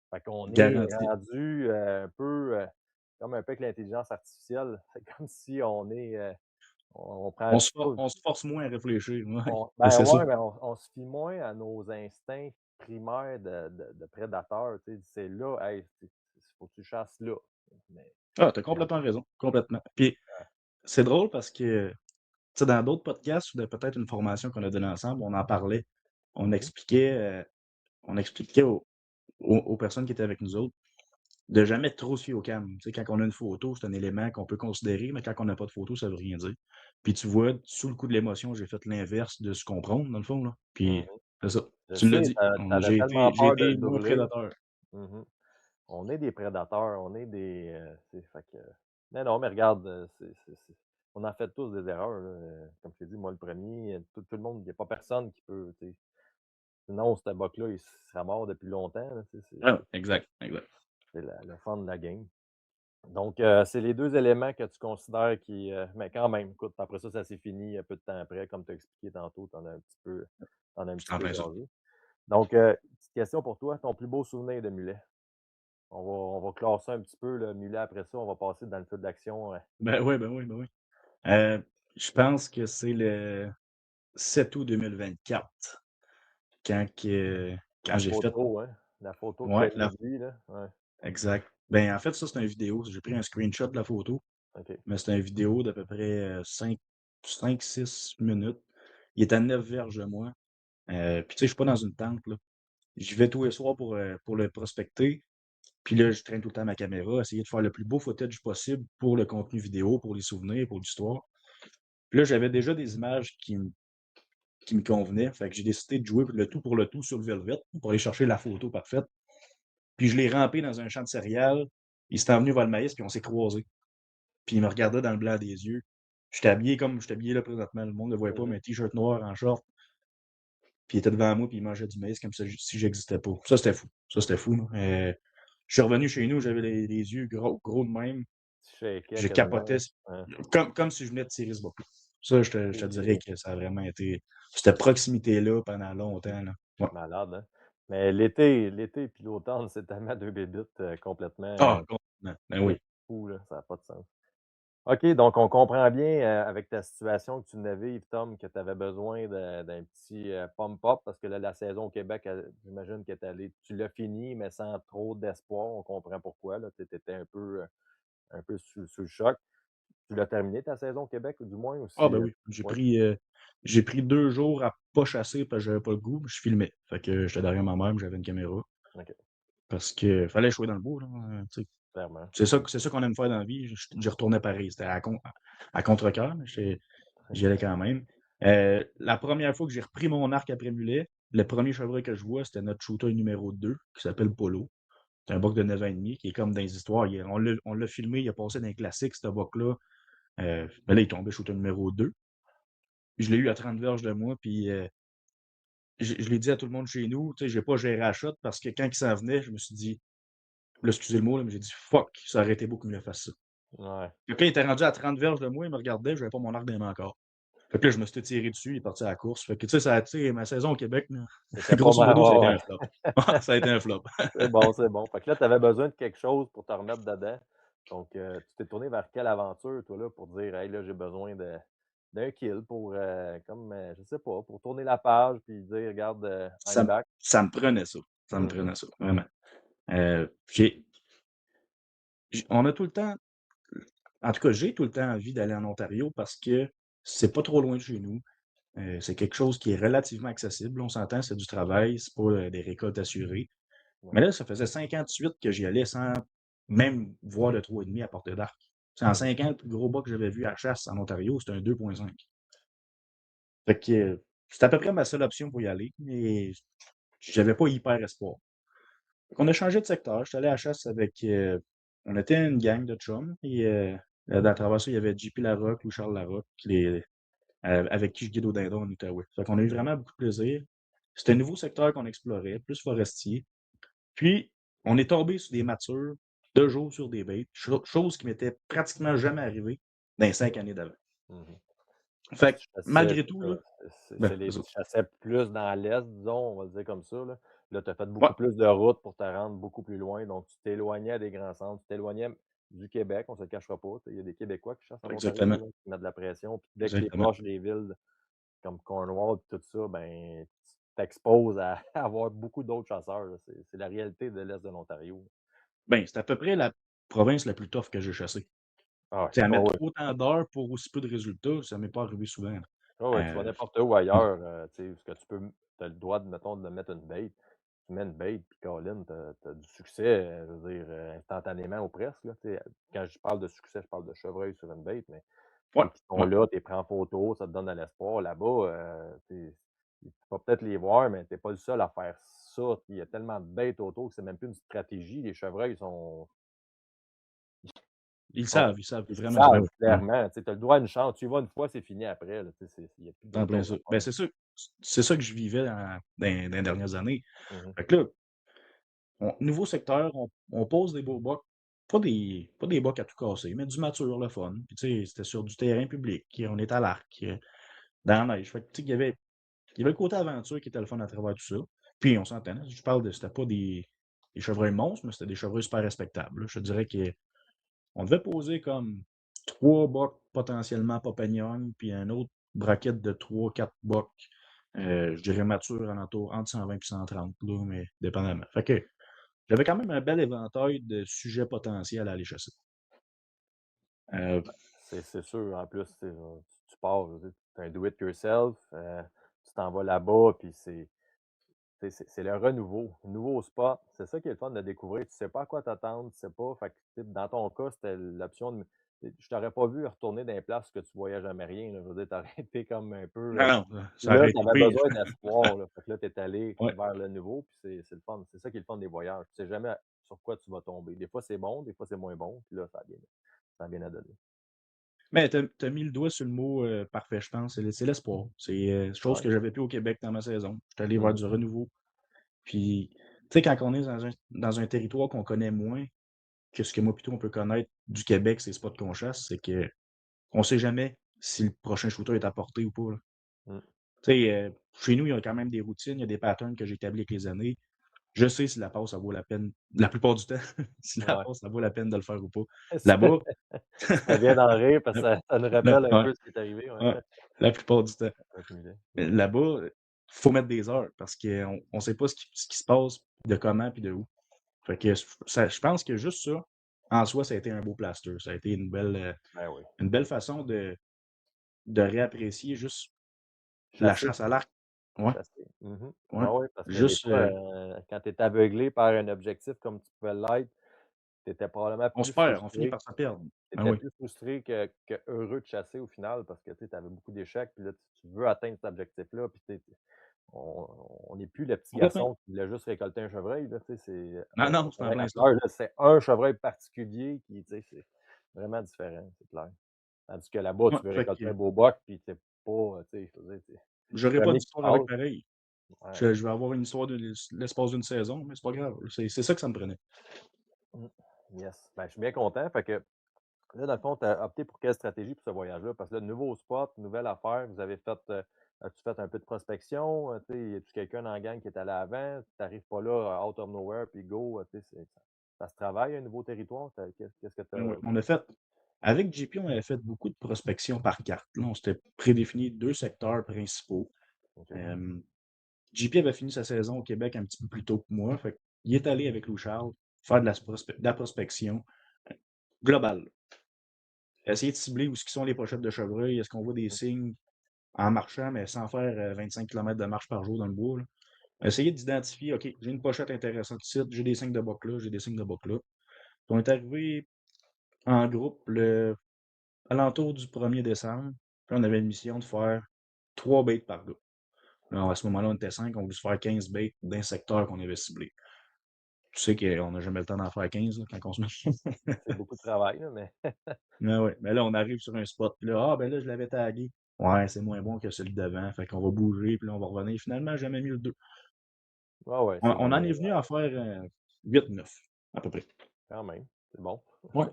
Fait qu'on est garanti. rendu, un peu, comme un peu avec l'intelligence artificielle. C'est comme si on est, on prend tout On se force moins à réfléchir, ouais, ben, c'est ça. ouais, mais on se fie moins à nos instincts primaires de prédateurs, tu sais. C'est là, hey, faut que tu chasses là. Mais Ah, tu as regarde, complètement raison, complètement. Puis c'est drôle parce que, tu sais, dans d'autres podcasts ou de peut-être une formation qu'on a donnée ensemble, on en parlait. On mmh expliquait, heu, on expliquait aux personnes qui étaient avec nous autres de jamais trop se fier aux cams. Tu sais, quand on a une photo, c'est un élément qu'on peut considérer, mais quand on n'a pas de photo, ça veut rien dire. Puis tu vois, sous le coup de l'émotion, j'ai fait l'inverse de ce qu'on prône, dans le fond, là. mmh. Puis c'est ça. Je Tu me l'as sais, dit. tu tellement J'ai peur de été le moins brûler. prédateur. Mmh. On est des prédateurs, on est des, tu sais, fait que mais non, mais regarde, c'est on en fait tous des erreurs, là, comme je t'ai dit, moi le premier, tout le monde, il y a pas personne qui peut, tu sais, sinon ce bug-là, il serait mort depuis longtemps, là, tu sais, Ah, exact, exact. c'est le fun de la game. Donc, c'est les 2 éléments que tu considères qui, mais quand même, écoute, après ça, ça s'est fini un peu de temps après, comme tu as expliqué tantôt, tu en as un C'est petit en peu plein ça. jasé. Donc, petite question pour toi, ton plus beau souvenir de mulet? On va classer un petit peu le mulet après ça, on va passer dans le feu de l'action, Ben oui, ben oui, ben oui. Heu, je pense que c'est le 7 août 2024 quand que quand la j'ai fait photo, hein? La photo que tu as ouais, la émise, là? Ouais, exact. Ben, en fait, ça, c'est une vidéo. J'ai pris un screenshot de la photo, OK. mais c'est une vidéo d'à peu près, 5-6 minutes. Il est à 9 verges de moi. Puis tu sais, je suis pas dans une tente, là. J'y vais tous les soirs pour le prospecter. Puis là, je traîne tout le temps ma caméra, essayer de faire le plus beau footage possible pour le contenu vidéo, pour les souvenirs, pour l'histoire. Puis là, j'avais déjà des images qui me convenaient. Fait que j'ai décidé de jouer le tout pour le tout sur le Velvet pour aller chercher la photo parfaite. Puis je l'ai rampé dans un champ de céréales. Il s'était venu voir le maïs, puis on s'est croisés. Puis il me regardait dans le blanc des yeux. J'étais habillé comme j'étais habillé là présentement. Le monde ne le voyait pas, Mmh. mais un t-shirt noir en short. Puis il était devant moi, puis il mangeait du maïs comme si j'existais pas. Ça, c'était fou. Ça, c'était fou, là. Je suis revenu chez nous, j'avais les yeux gros, gros de même. Tu shakeais Je quasiment, capotais, hein? comme si je venais de tirer ce bout-là. Ça, je te dirais C'est que ça a vraiment été cette proximité-là pendant longtemps, là. Ouais. malade, hein? Mais l'été puis l'automne, c'est tellement 2 bébites, complètement, Ah, complètement. Ben c'est oui. fou, là, ça a pas de sens. OK, donc on comprend bien, avec ta situation que tu venais vivre, Tom, que tu avais besoin d'un petit, pump up parce que là, la saison au Québec, j'imagine que tu l'as fini, mais sans trop d'espoir. On comprend pourquoi, là, tu étais un peu sous le choc. Tu l'as terminé ta saison au Québec, ou du moins, Ah, aussi, ben oui. oui? J'ai pris 2 jours à pas chasser parce que j'avais pas le goût, je filmais. Fait que j'étais derrière ma mère, mais j'avais une caméra OK, parce que fallait jouer dans le bois, là, tu sais. clairement. C'est ça qu'on aime faire dans la vie. J'y retournais pareil. C'était à contre-cœur, mais j'y allais quand même. La première fois que j'ai repris mon arc après mulet, le premier chevreuil que je vois, c'était notre shooter numéro 2 qui s'appelle Polo. C'est un buck de 9 ans et demi qui est comme dans les histoires. On l'a filmé, il a passé dans les classiques, ce buck-là. Mais là, il tombait shooter numéro 2. Puis je l'ai eu à 30 verges de moi, puis je l'ai dit à tout le monde chez nous, tu sais, j'ai pas géré la shot parce que quand il s'en venait, je me suis dit, là, excusez le mot, là, mais j'ai dit, fuck, ça aurait été beau qu'il me le fasse ça. Ouais, Puis quand il était rendu à 30 verges de moi, il me regardait, j'avais pas mon arc dans les mains encore. Fait que là, je me suis tiré dessus, il est parti à la course. Fait que, tu sais, ma saison au Québec, là, c'était pas grosso mal, modo, ça a été ouais, un ouais. flop. Ça a été un flop. C'est bon, c'est bon. Fait que là, tu avais besoin de quelque chose pour te remettre dedans. Donc, tu t'es tourné vers quelle aventure, toi, là, pour dire: «Hey, là, j'ai besoin d'un kill pour, comme, je sais pas, pour tourner la page puis dire: "Regarde, I'm back"»? Ça me prenait ça. Ça me Mmh. prenait ça, vraiment. On a tout le temps, en tout cas, j'ai tout le temps envie d'aller en Ontario parce que c'est pas trop loin de chez nous. C'est quelque chose qui est relativement accessible. On s'entend, c'est du travail, c'est pas des récoltes assurées. Ouais. Mais là, ça faisait 5 ans de suite que j'y allais sans même voir le 3,5 à portée d'arc. En 5 ans, le plus gros bas que j'avais vu à chasse en Ontario, c'était un 2,5. Fait que c'était à peu près ma seule option pour y aller, mais j'avais pas hyper espoir. On a changé de secteur. Je suis allé à la chasse avec. On était une gang de chums. Et à travers ça, il y avait JP Larocque ou Charles Larocque avec qui je guide au dindon en Outaouais. Fait qu'on a eu vraiment beaucoup de plaisir. C'était un nouveau secteur qu'on explorait, plus forestier. Puis, on est tombé sur des matures, 2 jours sur des bêtes, chose qui m'était pratiquement jamais arrivée dans les 5 années d'avant. Mhm. Fait que, Tu chassais, malgré tout, là, c'est ça. tu chassais plus dans l'est, disons, on va le dire comme ça. Là, tu as fait Ouais, beaucoup plus de routes pour te rendre beaucoup plus loin. Donc, tu t'éloignais des grands centres, tu t'éloignais du Québec, on ne se le cachera pas. Il y a des Québécois qui chassent en exactement. Ontario, là, qui mettent de la pression. Puis dès que tu es Exactement. proche des villes comme Cornwall et tout ça, ben, tu t'exposes à avoir beaucoup d'autres chasseurs, là. C'est la réalité de l'est de l'Ontario. Ben, c'est à peu près la province la plus tough que j'ai chassée. Ah, Tu sais, à ouais, mettre ouais. autant d'heures pour aussi peu de résultats, ça m'est pas arrivé souvent, là. Ah ouais, tu vas Euh, n'importe où ouais, ailleurs, tu sais, parce que tu as le droit, mettons, de mettre une bait. Tu mets une bait, puis Colin, tu as du succès, je veux dire, instantanément ou presque, là, tu sais. Quand je parle de succès, je parle de chevreuil sur une bait, mais ouais, ceux qui sont ouais. là, tu les prends en photo, ça te donne de l'espoir. Là-bas, tu vas peut-être les voir, mais tu n'es pas le seul à faire ça. Il y a tellement de bêtes autour que c'est même plus une stratégie. Les chevreuils Ils savent ils vraiment. Ben savent oui, ben oui, clairement. Tu as le droit à une chance. Tu y vas une fois, c'est fini après, là, tu sais, il n'y a plus c'est en d'autres plein choses ça. à Ben, faire. c'est ça que je vivais dans les dernières années. Mhm. Fait que là, nouveau secteur, on pose des beaux bocs, pas des bocs à tout casser, mais du mature, le fun. Puis tu sais, c'était sur du terrain public, on est à l'arc, dans la neige. Fait que tu sais, il y avait le côté aventure qui était le fun à travers tout ça. Puis on s'entend, je parle c'était pas des chevreuils monstres, mais c'était des chevreuils super respectables, là. Je te dirais qu'on devait poser comme 3 bocs potentiellement Papagnon, puis un autre braquette de 3, 4 bocs, je dirais mature alentour entre 120 et 130, là, mais dépendamment. Fait que j'avais quand même un bel éventail de sujets potentiels à aller chasser. Euh, C'est sûr, en plus, tu pars, tu es un do-it-yourself, tu t'en vas là-bas, puis c'est le renouveau, nouveau spot. C'est ça qui est le fun de découvrir. Tu sais pas à quoi t'attendre, tu sais pas. Fait que, tu sais, dans ton cas, c'était l'option de. Je t'aurais pas vu retourner dans les places où tu voyais jamais rien, là. Je veux dire, t'aurais été comme un peu. non, non, ça Là, aurait tu été avais pire. besoin d'espoir, là. Fait que là, tu es allé Ouais. vers le nouveau, puis c'est le fun. C'est ça qui est le fun des voyages. Tu sais jamais sur quoi tu vas tomber. Des fois, c'est bon, des fois, c'est moins bon, puis là, ça a bien à donner. Mais t'as mis le doigt sur le mot parfait, je pense. C'est l'espoir. C'est chose Ouais. que j'avais plus au Québec dans ma saison. J'étais allé voir Mhm. du renouveau. Puis, tu sais, quand on est dans un territoire qu'on connaît moins que ce que moi plutôt on peut connaître du Québec, ces spots qu'on chasse, c'est que on sait jamais si le prochain shooter est à portée ou pas, là. Mm. Tu sais, chez nous, il y a quand même des routines, il y a des patterns que j'ai établis avec les années. Je sais si la passe, ça vaut la peine, la plupart du temps, si la Ouais. passe, ça vaut la peine de le faire ou pas. Ça Là-bas, ça fait bien d'en rire parce que ça nous rappelle un ouais, peu ce qui est arrivé, ouais. ouais, la plupart du temps. Avec Mulet. Mais là-bas, il faut mettre des heures parce qu'on ne sait pas ce qui se passe, de comment puis de où. Fait que je pense que juste ça, en soi, ça a été un beau plaster. Ça a été Ben oui. une belle façon de réapprécier juste la Chasser, chasse à l'arc. Ouais, chasser. Mhm. ouais. Ah oui, parce que des Juste, fois, quand tu es aveuglé par un objectif comme tu pouvais l'être, tu étais probablement on plus se perd, on finit frustré. par se perdre. Tu Ben étais oui, plus frustré que heureux de chasser au final parce que tu avais beaucoup d'échecs. Puis là, tu veux atteindre cet objectif-là. Puis on n'est plus le petit complètement. garçon qui voulait juste récolter un chevreuil. Là, tu sais, Non, un non, c'est en chevreuil plein à ça. fleurs, là, c'est un chevreuil particulier qui, tu sais, c'est vraiment différent, c'est clair. Tandis que là-bas, Ouais, tu veux fait récolter un que beau boc, puis t'es pas, tu sais, je veux dire, c'est j'aurais le pas premier qui d'histoire avec passe. pareil. Ouais. Je vais avoir une histoire de l'espace d'une saison, mais c'est pas grave. C'est ça que ça me prenait. Mm. Yes. Ben, je suis bien content. Fait que là, dans le fond, tu as opté pour quelle stratégie pour ce voyage-là? Parce que là, nouveau spot, nouvelle affaire, vous avez fait, as-tu fait un peu de prospection? Tu sais, y a-tu quelqu'un dans la gang qui est allé avant? Tu n'arrives pas là, out of nowhere, puis go, tu sais, ça se travaille, un nouveau territoire? Qu'est-ce que tu Ben ouais, as. on a fait, avec JP, on avait fait beaucoup de prospection par carte. Là, on s'était prédéfini 2 secteurs principaux. OK. Euh, JP avait fini sa saison au Québec un petit peu plus tôt que moi. Fait il est allé avec Lou Charles faire de la prospection globale. Essayer de cibler où sont les pochettes de chevreuil. Est-ce qu'on voit des Mhm. signes en marchant, mais sans faire 25 km de marche par jour dans le bois, là. Essayer d'identifier, OK, j'ai une pochette intéressante ici, j'ai des signes de boc là, j'ai des signes de boc là. Puis on est arrivé en groupe alentour du 1er décembre. Puis on avait une mission de faire 3 baits par gars. Alors, à ce moment-là, on était 5, on voulait se faire 15 baits d'un secteur qu'on avait ciblé. Tu sais qu'on n'a jamais le temps d'en faire 15 là, quand on se met. C'est beaucoup de travail, là, mais Mais ouais, mais là, on arrive sur un spot, puis là, ben là, je l'avais tagué. Ouais, c'est moins bon que celui d'avant, fait qu'on va bouger, puis là, on va revenir. Finalement, j'ai jamais mis le 2. ouais, ouais, On, c'est on en jamais est venu à faire 8-9, à peu près. quand même, c'est bon. Ouais,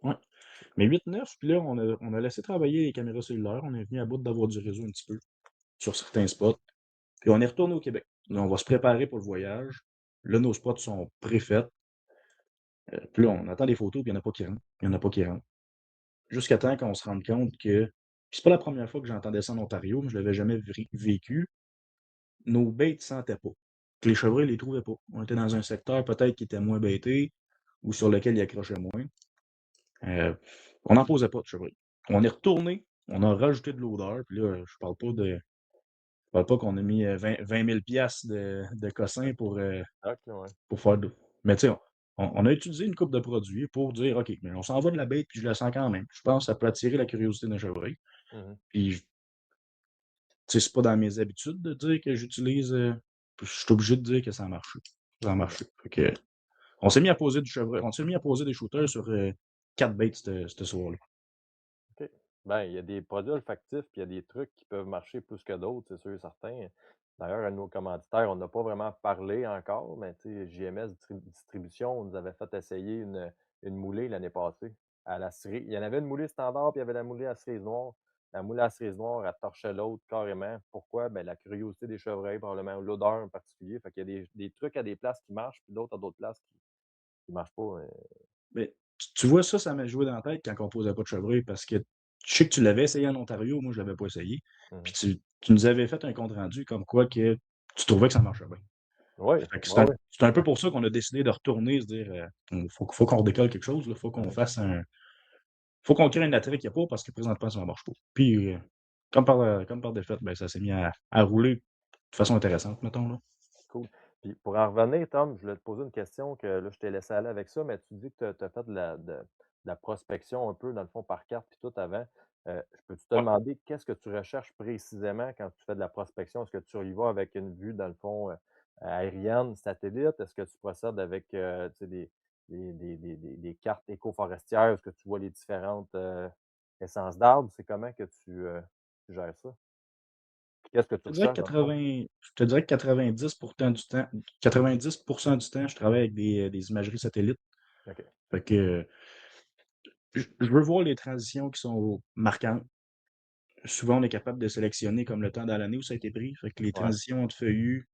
ouais. Mais 8-9, puis là, on a laissé travailler les caméras cellulaires. On est venu à bout d'avoir du réseau un petit peu sur certains spots. Puis on est retourné au Québec. Là, on va se préparer pour le voyage. Là, nos spots sont préfaits. Puis là, on attend des photos, puis il n'y en a pas qui rentrent. Il n'y en a pas qui rentrent. Jusqu'à temps qu'on se rende compte que. Puis c'est pas la première fois que j'entendais ça en Ontario, mais je l'avais jamais vécu. Nos bêtes ne sentaient pas. Que les chevreuils ne les trouvaient pas. On était dans un secteur peut-être qui était moins bêté ou sur lequel ils accrochaient moins. On n'en posait pas de chevreuil. On est retourné, on a rajouté de l'odeur, puis là, je parle pas qu'on a mis 20 000 piastres de cossin Ok, ouais. pour faire de. Mais tu sais, on a utilisé une coupe de produits pour dire, OK, mais on s'en va de la bête, puis je la sens quand même. Je pense que ça peut attirer la curiosité d'un chevreuil. Mhm. Puis, tu sais, c'est pas dans mes habitudes de dire que j'utilise. Puis je suis obligé de dire que ça a marché. Ça a marché. Fait que, on s'est mis à poser du chevreuil. On s'est mis à poser des shooters sur 4 baits ce soir-là. OK. Ben, il y a des produits olfactifs, puis il y a des trucs qui peuvent marcher plus que d'autres, c'est sûr et certain. D'ailleurs, un de nos commanditaires, on n'a pas vraiment parlé encore, mais tu sais, JMS Distribution nous avait fait essayer une moulée l'année passée à la cerise. Il y en avait une moulée standard, puis il y avait la moulée à cerise noire. La moulée à cerise noire, elle torchait l'autre carrément. Pourquoi? Ben, la curiosité des chevreuils, probablement, ou l'odeur en particulier. Fait qu'il y a des trucs à des places qui marchent, puis d'autres à d'autres places qui marchent pas. Mais tu vois, ça m'a joué dans la tête quand on posait pas de chevreuil parce que je sais que tu l'avais essayé en Ontario, moi je l'avais pas essayé. Puis Mhm. tu nous avais fait un compte rendu comme quoi que tu trouvais que ça marchait bien. Oui, Fait que oui, oui. c'est un peu pour ça qu'on a décidé de retourner, se dire faut qu'on décolle quelque chose, il faut qu'on Mhm. fasse un. Faut qu'on crée un attrait qu'il n'y a pas parce que présentement ça ne marche pas. Puis comme par défaite, ben, ça s'est mis à rouler de façon intéressante, mettons là. Cool. Puis pour en revenir, Tom, je voulais te poser une question que là, je t'ai laissé aller avec ça, mais tu dis que tu as fait de la prospection un peu, dans le fond, par carte puis tout avant. Je peux-tu te Ouais. demander qu'est-ce que tu recherches précisément quand tu fais de la prospection? Est-ce que tu y vas avec une vue, dans le fond, aérienne, satellite? Est-ce que tu procèdes avec tu sais, des cartes éco-forestières? Est-ce que tu vois les différentes essences d'arbres? C'est comment que tu gères ça? Puis qu'est-ce que tu Je te dirais que recherches, dans le fond? 80, je te dirais que 90% du temps, je travaille avec des imageries satellites. OK. Fait que je veux voir les transitions qui sont marquantes. Souvent, on est capable de sélectionner comme le temps dans l'année où ça a été pris. Fait que les Ouais. transitions entre feuillus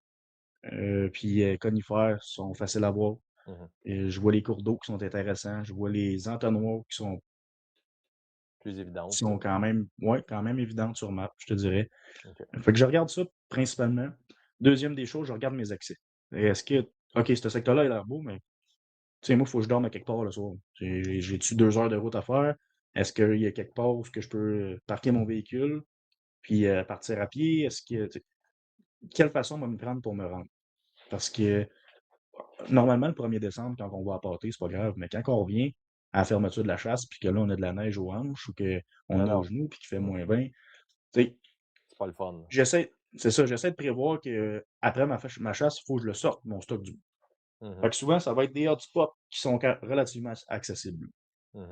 puis conifères sont faciles à voir. Mhm. Je vois les cours d'eau qui sont intéressants. Je vois les entonnoirs Plus qui évidente, là. sont quand même évidentes sur map, je te dirais. OK. Fait que je regarde ça principalement. Deuxième des choses, je regarde mes accès. Et est-ce que, OK, ce secteur-là, il a l'air beau, mais tu sais, moi, il faut que je dorme à quelque part le soir. J'ai-tu 2 heures de route à faire? Est-ce qu'il y a quelque part où je peux parquer mon véhicule puis partir à pied? Quelle façon va me prendre pour me rendre? Parce que normalement, le 1er décembre, quand on va à pâter, c'est pas grave, mais quand on revient à la fermeture de la chasse, puis que là, on a de la neige aux hanches ou qu'on Non, est aux non. genoux puis qu'il fait Mmh. -20, tu sais, C'est pas le fun. c'est ça, j'essaie de prévoir que après ma chasse, il faut que je le sorte, mon stock du. Mmh. Fait que souvent, ça va être des hotspots qui sont relativement accessibles. Mmh.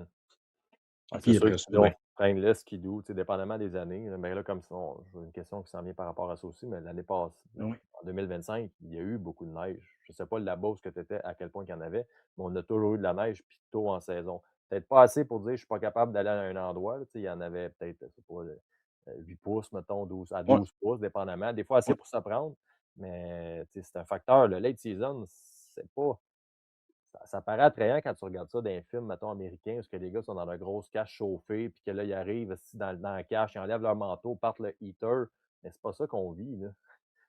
Ah, c'est Puis sûr après que ça, là, on ben, se traîne là, skidoo, tu sais, dépendamment des années, là, mais là, comme ça, j'ai une question qui s'en vient par rapport à ça aussi, mais l'année passée, oui. en 2025, il y a eu beaucoup de neige. Je sais pas là-bas où ce que tu étais, à quel point il y en avait, mais on a toujours eu de la neige, puis tôt en saison. Peut-être pas assez pour dire: «Je suis pas capable d'aller à un endroit», là, tu sais, il y en avait peut-être, je sais pas, 8 pouces, mettons, 12 à Ouais, 12 pouces, dépendamment. Des fois assez ouais. pour se prendre, mais tu sais, c'est un facteur. Le late season, c'est pas ça paraît attrayant quand tu regardes ça dans les films, mettons, américains, parce que les gars sont dans leur grosse cache chauffée, puis que là, ils arrivent esti, dans la cache, ils enlèvent leur manteau, partent le heater. Mais c'est pas ça qu'on vit, là.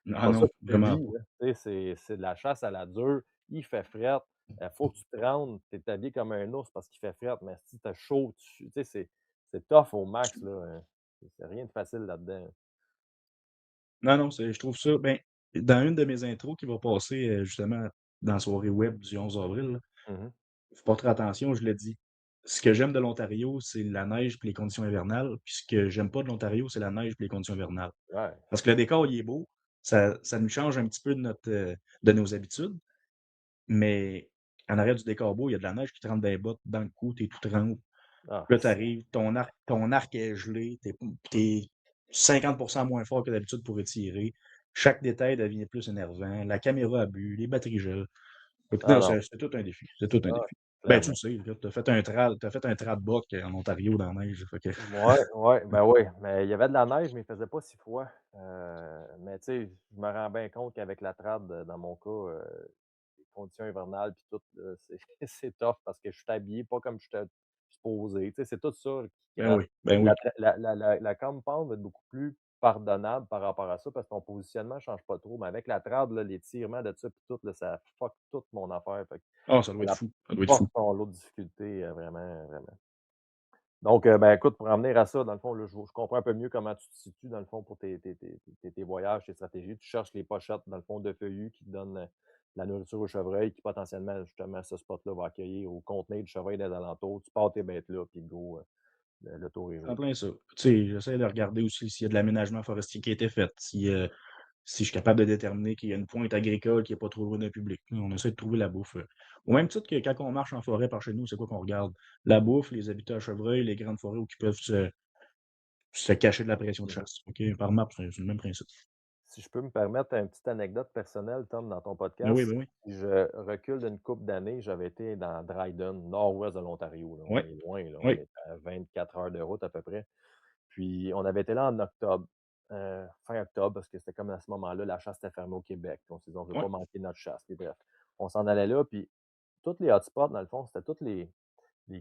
C'est Ah pas ça non, que tu vraiment vis, pas. là. Tu sais, c'est de la chasse à la dure. Il fait fret. Il faut que tu te rendes. Tu es habillé comme un ours parce qu'il fait fret. Mais si tu as chaud, tu sais, c'est tough au max, là. C'est rien de facile là-dedans. Non, non, je trouve ça, ben, dans une de mes intros qui va passer justement dans la soirée web du 11 avril, là, Mhm. faut pas faire attention, je l'ai dit. ce que j'aime de l'Ontario, c'est la neige et les conditions hivernales. Puis ce que j'aime pas de l'Ontario, c'est la neige et les conditions hivernales. Ouais. Parce que le décor, il est beau, ça nous change un petit peu de nos habitudes, mais en arrière du décor beau, il y a de la neige qui te rentre dans les bottes, dans le cou, tu es tout trempe. Ah, Là, tu c'est arrives, ton arc est gelé, tu 50 moins fort que d'habitude pour étirer. Chaque détail devient plus énervant, la caméra a bu, les batteries gèlent. Fait que ah non, non, c'est tout un défi, c'est tout un ah, défi. Ben, tu le clairement. sais, là, tu fait un trad boc en Ontario dans la neige, fait que Ouais, ouais, ben oui, mais il y avait de la neige, mais il faisait pas si froid. Mais tu sais, je me rends bien compte qu'avec la trad, dans mon cas, les conditions hivernales puis tout, là, c'est c'est tough parce que je suis habillé pas comme j'étais supposé. Tu sais, c'est tout ça qui ben rend oui, ben la oui. tra la compound va être beaucoup plus pardonnable par rapport à ça parce que ton positionnement change pas trop. Mais avec la trad, là, l'étirement de ça puis tout, là, ça fuck toute mon affaire. Fait que Ah, ça doit être ça fou, ça doit être fou. apporte son lot de difficultés, vraiment, vraiment. Donc, ben, écoute, pour en venir à ça, dans le fond, là, je comprends un peu mieux comment tu te situes, dans le fond, pour tes voyages, tes stratégies. Tu cherches les pochettes, dans le fond, de feuillus qui te donnent la nourriture au chevreuil, qui potentiellement, justement, ce spot-là va accueillir ou contenir du chevreuil des alentours. Tu pars tes bêtes là, puis go, le tour est En joué. plein ça. Tu sais, j'essaie de regarder aussi s'il y a de l'aménagement forestier qui a été fait, si je suis capable de déterminer qu'il y a une pointe agricole qui est pas trop loin d'un public. On essaie de trouver la bouffe. Au même titre que quand on marche en forêt par chez nous, c'est quoi qu'on regarde? La bouffe, les habitats à chevreuil, les grandes forêts où ils peuvent se cacher de la pression de Mhm. chasse. OK? Par map, c'est le même principe. Si je peux me permettre une petite anecdote personnelle, Tom, dans ton Ben oui, podcast, ben oui. si je recule d'une couple d'années, j'avais été dans Dryden, nord-ouest de l'Ontario. Là. On Ouais, est loin, là. On ouais, est à 24 heures de route à peu près. Puis on avait été là en octobre, fin octobre, parce que c'était comme à ce moment-là, la chasse était fermée au Québec. On s'est dit, on ne veut ouais. pas manquer notre chasse. Puis bref, on s'en allait là, puis tous les hotspots, dans le fond, c'était toutes les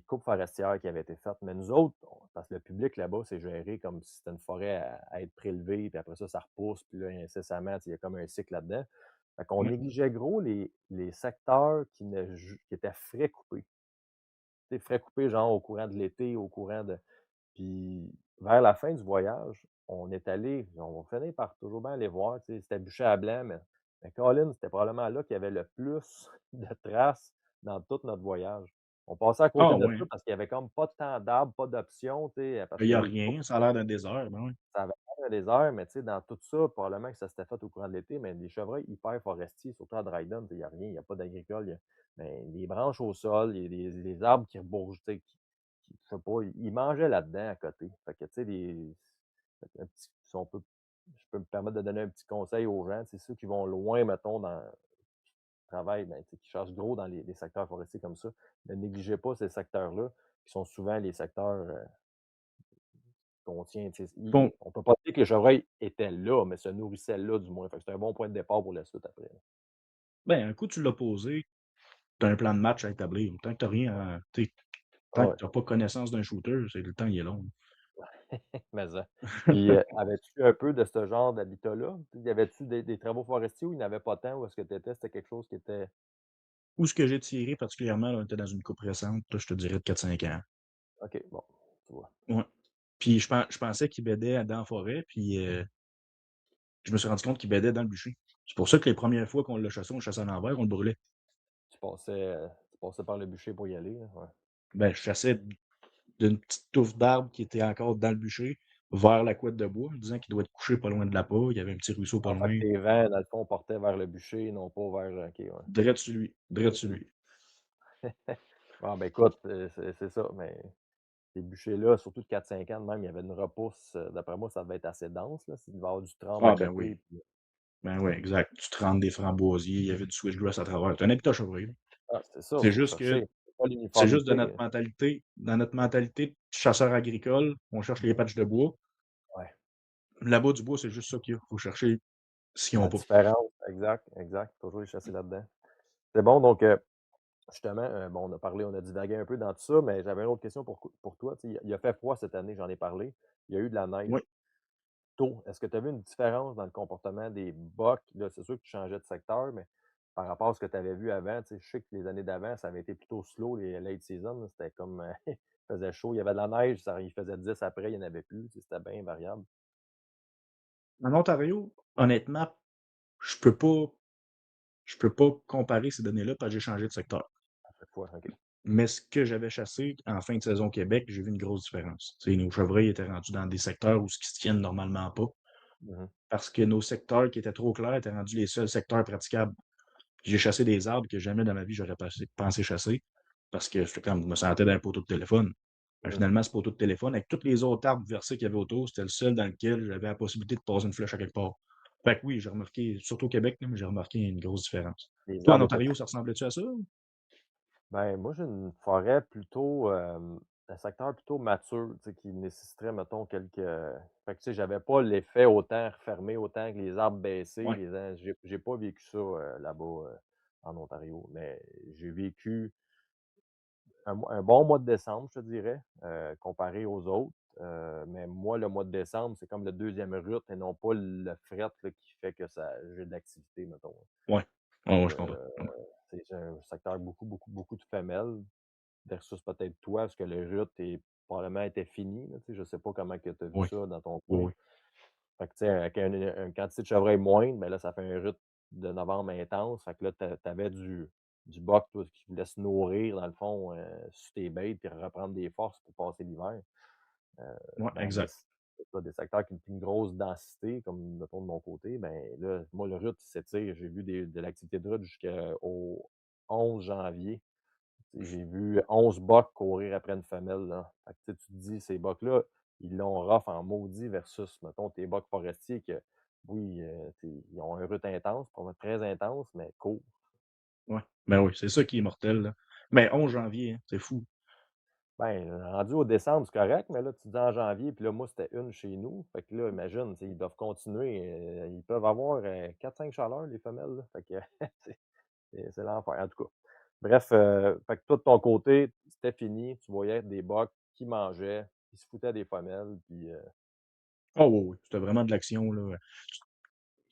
coupes forestières qui avaient été faites. Mais nous autres, parce que le public là-bas, c'est géré comme si c'était une forêt à être prélevée, puis après ça repousse, puis là, incessamment, il y a comme un cycle là-dedans. Fait qu'on Ouais. négligeait gros les secteurs qui étaient frais coupés. Tu sais, frais coupés, genre au courant de l'été, au courant de. Puis vers la fin du voyage, on est allé, on va finir par toujours bien aller voir, tu sais, c'était bûcher à blanc, mais Colin, c'était probablement là qu'il y avait le plus de traces dans tout notre voyage. On passait à Ah côté de ouais, ça hein. parce qu'il y avait comme pas tant d'arbres, pas d'options, tu sais, parce Il y que a les rien, ça a l'air d'un désert, ben oui. ça avait l'air un désert, mais tu sais, dans tout ça, probablement que ça s'était fait au courant de l'été, mais les chevreuils hyper forestiers, surtout à Dryden, il n'y a rien, il n'y a pas d'agricole. Mais les branches au sol, il y a les arbres qui rebougent, tu sais, je sais pas, ils mangeaient là-dedans à côté. Fait que, tu sais, fait que si on peut, je peux me permettre de donner un petit conseil aux gens, c'est ceux qui vont loin, mettons, dans le travail, ben, tu sais, qui cherchent gros dans les secteurs forestiers comme ça. Ne négligez pas ces secteurs-là, qui sont souvent les secteurs qu'on tient. Tu sais, Bon, on peut pas dire que les chevreuils étaient là, mais se nourrissaient là, du moins. Fait que c'est un bon point de départ pour la suite après. Là. ben, un coup, tu l'as posé, tu as un plan de match à établir. Tant que tu rien à, tu sais, Ah tant que ouais, tu pas connaissance d'un shooter, c'est le temps, il est long. mais ça. Puis, avais-tu un peu de ce genre d'habitat-là? Y avait-tu des travaux forestiers où il n'y en avait pas tant, où est-ce que tu étais? C'était quelque chose qui était. Où ce que j'ai tiré particulièrement, là, on était dans une coupe récente, là, je te dirais de 4-5 ans. OK, bon, tu vois. Ouais. Puis je pensais qu'il bédait dans la forêt, puis je me suis rendu compte qu'il bédait dans le bûcher. C'est pour ça que les premières fois qu'on l'a chassé, on le chassait à l'envers, on le brûlait. Tu passais par le bûcher pour y aller, là, ouais. Ben, je chassais d'une petite touffe d'arbre qui était encore dans le bûcher vers la couette de bois, en disant qu'il doit être couché pas loin de la peau. Il y avait un petit ruisseau pas En fait, loin. tes vents, dans le fond, portaient vers le bûcher, non pas vers. OK, ouais. Direct sur lui. Direct sur Mmh. lui. Bon, ben écoute, c'est ça, mais ces bûchers-là, surtout de 4-5 ans de même, il y avait une repousse, d'après moi, ça devait être assez dense, là. Il devait y avoir du tremble à Ah ben oui. côté, puis Ben oui, exact. Tu te rentres des framboisiers, il y avait du switchgrass à travers. C'est un habitat chevreuil, là. c'est ça, C'est faut juste que chercher. C'est pas c'est juste de l'uniformité, notre mentalité. Dans notre mentalité de chasseur agricole, on cherche les patchs de bois. ouais, Là-bas, du bois, c'est juste ça qu'il y a. Faut chercher s'ils ont la pas. différence, exact, exact, toujours les chasser là-dedans. C'est bon, donc justement, bon, on a parlé, on a divagué un peu dans tout ça, mais j'avais une autre question pour toi. Tu sais, il a fait froid cette année, j'en ai parlé. Il y a eu de la Oui. neige tôt. Est-ce que tu as vu une différence dans le comportement des bocs? Là, c'est sûr que tu changeais de secteur, mais par rapport à ce que tu avais vu avant, tu sais, je sais que les années d'avant, ça avait été plutôt slow, les late season. Là, c'était comme il faisait chaud, il y avait de la neige, il faisait 10 après, il n'y en avait plus. Tu sais, c'était bien variable En Ontario, honnêtement, je peux pas je peux pas comparer ces données-là parce que j'ai changé de secteur. à chaque fois. OK. Mais ce que j'avais chassé en fin de saison au Québec, j'ai vu une grosse différence. Tu sais, nos chevreuils étaient rendus dans des secteurs où ce qui se tiennent normalement pas, Mmh. parce que nos secteurs qui étaient trop clairs étaient rendus les seuls secteurs praticables. Puis j'ai chassé des arbres que jamais dans ma vie j'aurais pensé chasser, parce que j'étais comme je me sentais dans un poteau de téléphone. Mais Mmh. finalement, ce poteau de téléphone, avec tous les autres arbres versés qu'il y avait autour, c'était le seul dans lequel j'avais la possibilité de poser une flèche à quelque part. Fait que oui, j'ai remarqué, surtout au Québec, là, mais j'ai remarqué une grosse différence. Les Toi, en arbres étaient Ontario, plus ça ressemblait-tu à ça? ben, moi, j'ai une forêt plutôt, un secteur plutôt mature, tu sais, qui nécessiterait, mettons, quelques fait que, tu sais, j'avais pas l'effet autant refermé, autant que les arbres baissés, Ouais, les ans j'ai pas vécu ça, là-bas, en Ontario, mais j'ai vécu un bon mois de décembre, je te dirais, comparé aux autres, mais moi, le mois de décembre, c'est comme le deuxième rythme et non pas le fret, là, qui fait que ça j'ai de l'activité, mettons. ouais. Fait Ouais, ouais, que, je comprends. Ouais. c'est un secteur beaucoup de femelles versus peut-être toi, parce que le rut est probablement était fini, là, tu sais, je sais pas comment que tu as vu Oui, ça dans ton oui, coin. oui. Fait que, tu sais, avec une quantité de chevreuil moindre, ben là, ça fait un rut de novembre intense. Fait que là, tu avais du boc, toi, qui voulait se nourrir, dans le fond, sur tes bêtes, puis reprendre des forces pour passer l'hiver. Ouais, Dans exact. des secteurs qui ont une grosse densité, comme mettons de mon côté, ben là, moi, le rut, il s'étire. J'ai vu de l'activité de rut jusqu'au 11 janvier. J'ai vu 11 bocs courir après une femelle, là. Fait que, tu sais, tu te dis, ces bocs-là, ils l'ont rough en maudit versus, mettons, tes bocs forestiers que, oui, ils ont un rut intense, pas très intense, mais court. Ouais. Ben oui, c'est ça qui est mortel, là. Mais 11 janvier, hein, c'est fou. Ben, rendu au décembre, c'est correct, mais là, tu dis en janvier, puis là, moi, c'était une chez nous. Fait que là, imagine, tu sais, ils doivent continuer. Ils peuvent avoir 4-5 chaleurs, les femelles, là. Fait que c'est c'est l'enfer. En tout cas. Bref, fait que toi, de ton côté, c'était fini. Tu voyais des bocs qui mangeaient, qui se foutaient des femelles, puis Oh oui, oui, c'était vraiment de l'action, là.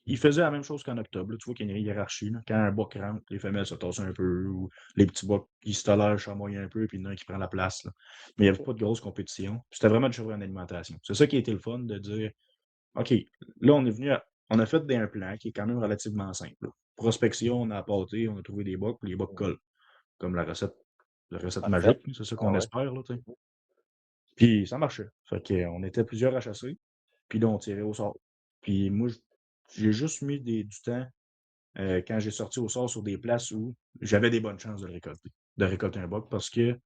Ils faisaient la même chose qu'en octobre, là. Tu vois qu'il y a une hiérarchie, là. Quand un boc rentre, les femelles se tassent un peu ou les petits bocs, ils se tolèrent, chamoyent un peu, puis il y en a un qui prend la place, là. Mais il y avait OK. pas de grosse compétition. C'était vraiment du chevreuil en alimentation. C'est ça qui a été le fun de dire: «OK, là, on a fait un plan qui est quand même relativement simple, là. Prospection, on a appâté, on a trouvé des bocs, puis les bocs Mmh. collent». Comme la recette Parfait. magique, là, c'est ça Ah qu'on ouais. espère, là, tu sais. Puis ça marchait. Fait qu'on était plusieurs à chasser, puis là, on tirait au sort. Puis moi, j'ai juste mis du temps, quand j'ai sorti au sort sur des places où j'avais des bonnes chances de récolter un buck parce que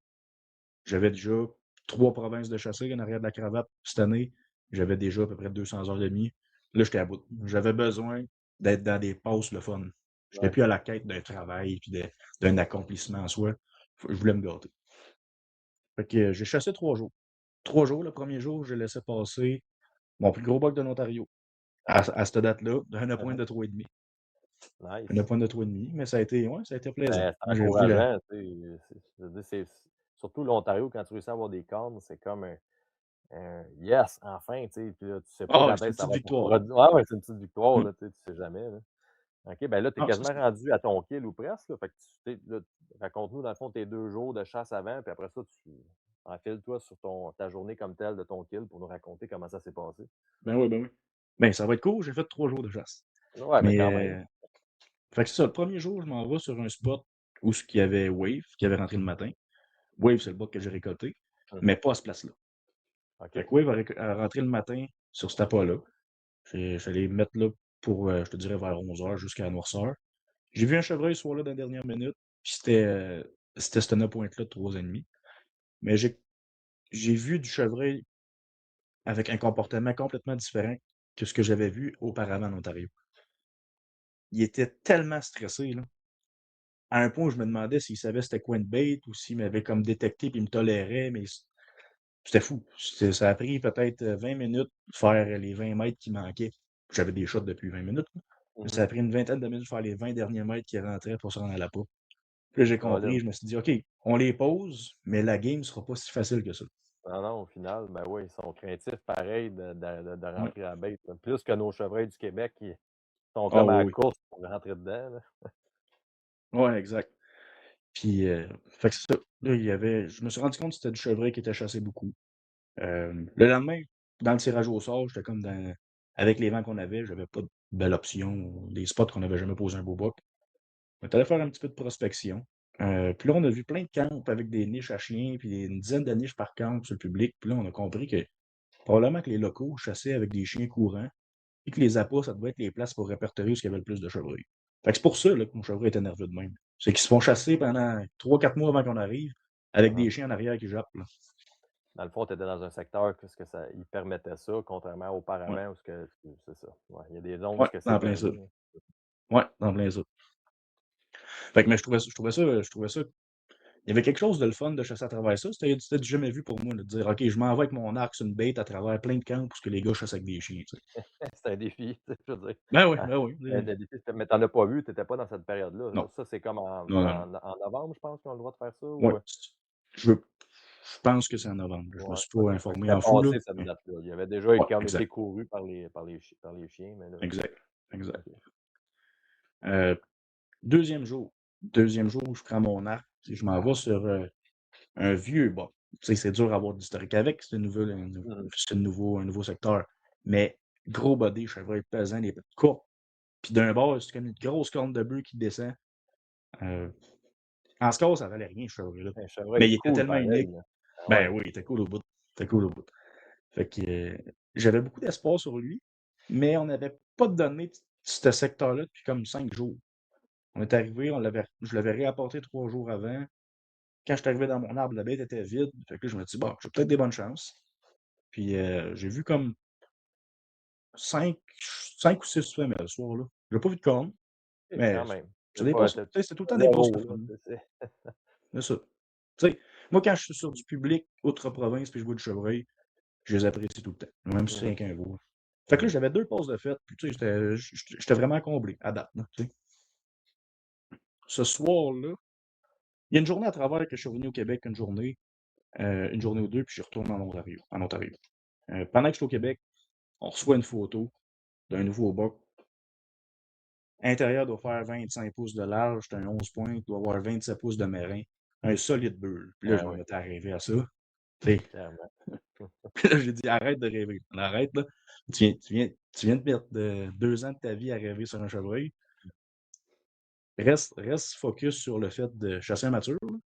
j'avais déjà 3 provinces de chassés en arrière de la cravate cette année. J'avais déjà à peu près 200 heures de demie. Là, j'étais à bout. J'avais besoin d'être dans des passes le fun. J'étais Ouais. plus à la quête d'un travail puis d'un accomplissement en soi. Je voulais me gâter. Fait que j'ai chassé 3 jours. 3 jours, le premier jour, j'ai laissé passer mon plus gros buck de l'Ontario. À cette date-là, d'un Mmh. pointe de 3,5. Un Nice. pointe de 3,5, mais ça a été ouais, ça a été plaisant. Ben, c'est J'ai vu la encourageant, tu sais, je veux dire, surtout l'Ontario, quand tu réussis à avoir des cornes, c'est comme un «yes, enfin», tu sais, puis là, tu sais pas ah, quand c'est est-ce une que ça petite va se victoire. reproduire. Ouais, ouais, c'est une petite victoire, Mmh. là, tu sais jamais, là. OK, ben là, tu es Ah, c'est quasiment ça. rendu à ton kill ou presque, là. Fait que là, raconte-nous, dans le fond, tes 2 jours de chasse avant, puis après ça, tu enfiles-toi sur ta journée comme telle de ton kill pour nous raconter comment ça s'est passé. Ben oui, ben oui. Ben, ça va être court, j'ai fait 3 jours de chasse. Ouais, mais Mais, quand même. fait que c'est ça, le premier jour, je m'en vais sur un spot où ce qu'il y avait Wave, qui avait rentré le matin. Wave, c'est le buck que j'ai récolté, mais Mmh. pas à ce place-là. Fait OK. que Wave a rentré le matin sur cet appât-là. J'allais me mettre là pour, je te dirais vers 11 heures jusqu'à la noirceur. J'ai vu un chevreuil ce soir-là dans la dernière minute, puis c'était ce pointe-là de 3,5. Mais j'ai vu du chevreuil avec un comportement complètement différent que ce que j'avais vu auparavant en Ontario. Il était tellement stressé, là, à un point où je me demandais s'il savait c'était quoi une bête ou s'il m'avait comme détecté puis il me tolérait, mais c'était fou. Ça a pris peut-être 20 minutes de faire les 20 mètres qui manquaient. J'avais des shots depuis 20 minutes, là, mais Mmh. ça a pris une vingtaine de minutes de faire les 20 derniers mètres qui rentraient pour se rendre à la peau. Puis là, j'ai compris, Colin. je me suis dit: «OK, on les pose, mais la game sera pas si facile que ça». Non, non, au final, ben oui, ils sont craintifs pareil de Ouais. rentrer à la bête, là. Plus que nos chevreuils du Québec qui sont Ah comme à la oui, oui. course pour rentrer dedans, là. Ouais, exact. Puis, fait que c'est ça. Là, je me suis rendu compte que c'était du chevreuil qui était chassé beaucoup. Le lendemain, dans le tirage au sort, j'étais comme avec les vents qu'on avait, j'avais pas de belle option, des spots qu'on n'avait jamais posé un beau buck. On est allé faire un petit peu de prospection. Puis là, on a vu plein de camps avec des niches à chiens, puis une dizaine de niches par camp sur le public. Puis là, on a compris que probablement que les locaux chassaient avec des chiens courants et que les appâts, ça devait être les places pour répertorier où il y avait le plus de chevreuils. Fait que c'est pour ça là, que mon chevreuil était nerveux de même. C'est qu'ils se font chasser pendant 3-4 mois avant qu'on arrive avec des chiens en arrière qui jappent. Là. Dans le fond, tu étais dans un secteur que il permettait ça, contrairement Ouais, auparavant, où c'est ça. Ouais, il y a des zones où ouais, c'est dans plein ça. permis. Ouais, dans plein ça. Fait que, mais je trouvais ça. Il y avait quelque chose de le fun de chasser à travers ça. C'était du jamais vu pour moi, là, de dire, OK, je m'en vais avec mon arc sur une bête à travers plein de camps parce que les gars chassent avec des chiens. Tu sais. C'est un défi, je veux dire. Ben oui, Ah, ben oui. un défi, mais t'en as pas vu, tu étais pas dans cette période-là. Non, Ça, c'est comme en, non, non, non. en, en novembre, je pense, qu'on a le droit de faire ça, Ouais. ou... Je, je pense que c'est en novembre. Je me Ouais, suis OK. pas Fait que informé c'était en fou, là. passé cette Mais, date-là. Il avait déjà ouais, comme été exact. couru par les chiens, mais là, Exact. Exact. OK. Euh, deuxième jour. Deuxième jour où je prends mon arc. Je m'en vais sur un vieux bas. Tu sais, c'est dur d'avoir d'historique avec, Mhm. c'est un nouveau secteur. Mais gros body, chevreuil pesant, les petites courtes. Puis d'un bord, c'est comme une grosse corne de bœuf qui descend. Euh, en score, ça valait rien, ce chevreuil-là. Un Mais chevreuil il était cool, tellement pareil, unique. là. Ah Ben ouais. oui, il était cool au bout. Il était cool au bout. Fait que j'avais beaucoup d'espoir sur lui, mais on n'avait pas donné ce secteur-là depuis comme 5 jours. On est arrivé, je l'avais réapporté 3 jours avant. Quand je suis arrivé dans mon arbre, la bête était vide. Fait que là, je me suis dit, bon, j'ai peut-être des bonnes chances. Puis j'ai vu comme 5 ou 6 femelles ce soir-là. J'ai pas vu de cornes, OK, mais quand même. c'est C'est des pas postes, t'as tu sais, c'est tout le temps des postes le zéro, fun. là, C'est ça. Tu sais, moi, quand je suis sur du public, outre-province, puis je vois du chevreuil, je les apprécie tout le temps, même si c'est Mhm. qu'un gros. Fait que là, Mhm. j'avais 2 postes de fête, puis tu sais, j'étais vraiment comblé à date. Là, tu sais. Ce soir-là, il y a une journée à travers que je suis revenu au Québec, une journée ou deux, puis je retourne en Ontario. Pendant que je suis au Québec, on reçoit une photo d'un nouveau buck. Intérieur doit faire 25 pouces de large, c'est un 11 points, doit avoir 27 pouces de marin. Un solide bulle. Puis là, Ah je me oui, mettais à rêver à ça. Tu sais. clairement. Puis là, j'ai dit, arrête de rêver. Arrête, là. Tu viens de perdre 2 ans de ta vie à rêver sur un chevreuil. Reste focus sur le fait de chasser un mature, là.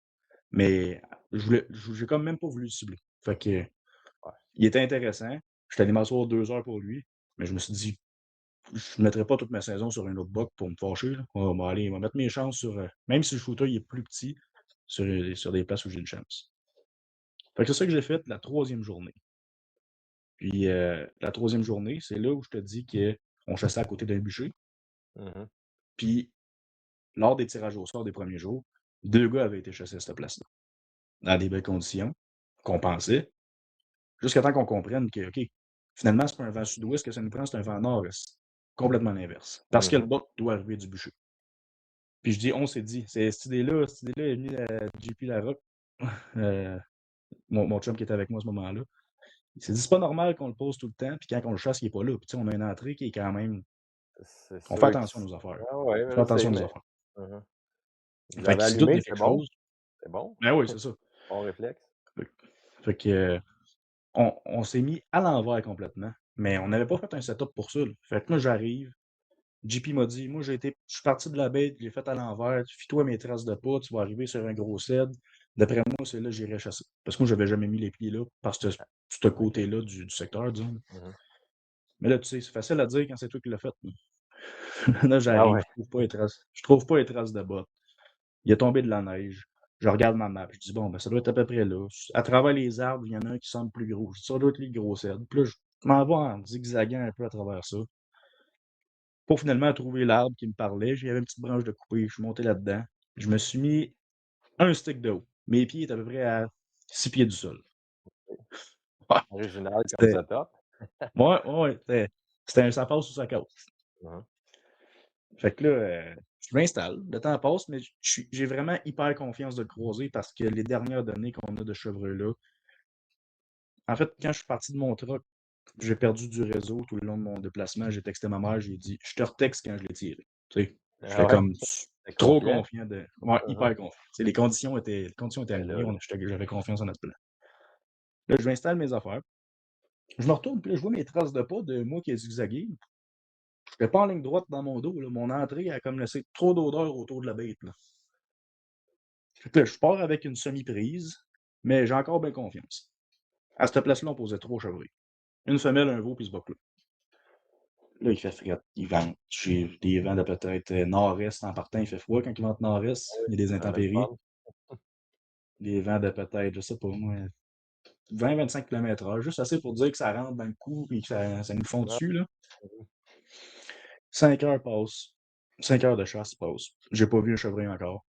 Mais j'ai comme même pas voulu le cibler. Fait que, Ouais. il était intéressant. J'étais allé m'asseoir 2 heures pour lui. Mais je me suis dit, je ne mettrai pas toute ma saison sur un autre buck pour me fâcher. Là. On va mettre mes chances sur. Même si le shooter il est plus petit, sur des places où j'ai une chance. Fait que c'est ça que j'ai fait la 3e journée. Puis la 3e journée, c'est là où je te dis qu'on chassait à côté d'un bûcher. Mhm. Puis lors des tirages au sort des premiers jours, 2 gars avaient été chassés à cette place-là. Dans des belles conditions, qu'on pensait. Jusqu'à temps qu'on comprenne que, OK, finalement, c'est pas un vent sud-ouest que ça nous prend, c'est un vent nord-est. Complètement l'inverse. Parce que le Mhm. buck doit arriver du bûcher. Puis je dis, on s'est dit, cette idée-là est venue à JP Larocque, euh, mon chum qui était avec moi à ce moment-là. Il s'est dit, c'est pas normal qu'on le pose tout le temps, puis quand on le chasse, il est pas là. Puis tu sais, on a une entrée qui est quand même. C'est On fait sûr que attention à nos affaires. ah ouais, On fait je sais, attention à nos mais affaires. mhm. Vous Fait l'avez qu'il s'y doute allumé, de c'est quelque bon? chose. C'est bon? Ben oui, c'est ça. Bon réflexe? Fait, fait que on s'est mis à l'envers complètement, mais on n'avait pas fait un setup pour ça. Là. Fait que moi, j'arrive. JP m'a dit, moi, je suis parti de la bête, je l'ai fait à l'envers. Fie-toi mes traces de pas, tu vas arriver sur un gros cèdre. D'après moi, c'est là que j'irai chasser. Parce que moi, j'avais jamais mis les pieds là, par ce OK. côté-là du secteur, disons. Mhm. Mais là, tu sais, c'est facile à dire quand c'est toi qui l'as fait. Là, là Ah j'arrive, ouais. je trouve pas les traces de bottes. Il est tombé de la neige. Je regarde ma map, je dis, bon, ben, ça doit être à peu près là. À travers les arbres, il y en a un qui semble plus gros. Je dis, ça doit être le gros cèdre. Puis là, je m'en vais en zigzaguant un peu à travers ça. Pour finalement trouver l'arbre qui me parlait. J'avais une petite branche de coupé, je suis monté là-dedans. Je me suis mis un stick de haut. Mes pieds étaient à peu près à 6 pieds du sol. Ouais, Original comme c'était. setup. Ouais, c'était un ça passe ou ça casse. Mhm. Fait que là, je m'installe. Le temps passe, mais j'ai vraiment hyper confiance de le croiser parce que les dernières données qu'on a de chevreuil-là, en fait, quand je suis parti de mon truck, j'ai perdu du réseau tout le long de mon déplacement. J'ai texté ma mère, j'ai dit, je te retexte quand je l'ai tiré. Tu sais, Ah j'étais ouais? comme T'es trop confiant? confiant de. Ouais, Mhm. hyper confiant. Tu sais, les conditions étaient Ben alignées, là, j'avais confiance en notre plan. Là, je m'installe mes affaires. Je me retourne, puis là, je vois mes traces de pas de moi qui ai zigzagué. Je n'étais pas en ligne droite dans mon dos. Là. Mon entrée a comme laissé trop d'odeur autour de la bête. Là. Je pars avec une semi-prise, mais j'ai encore bien confiance. À cette place-là, on posait 3 chevreuils. Une femelle, un veau, puis ce boc-là. Là, il fait fret, il vente. J'ai des vents de peut-être nord-est en partant, il fait froid quand il vente nord-est. Il y a des Ça laisse intempéries. prendre. Des vents de peut-être, je sais pas moi, 20-25 km/h, juste assez pour dire que ça rentre dans le cou et que ça nous fond Ouais. dessus, là. Mhm. 5 heures passent. 5 heures de chasse passent. J'ai pas vu un chevreuil encore.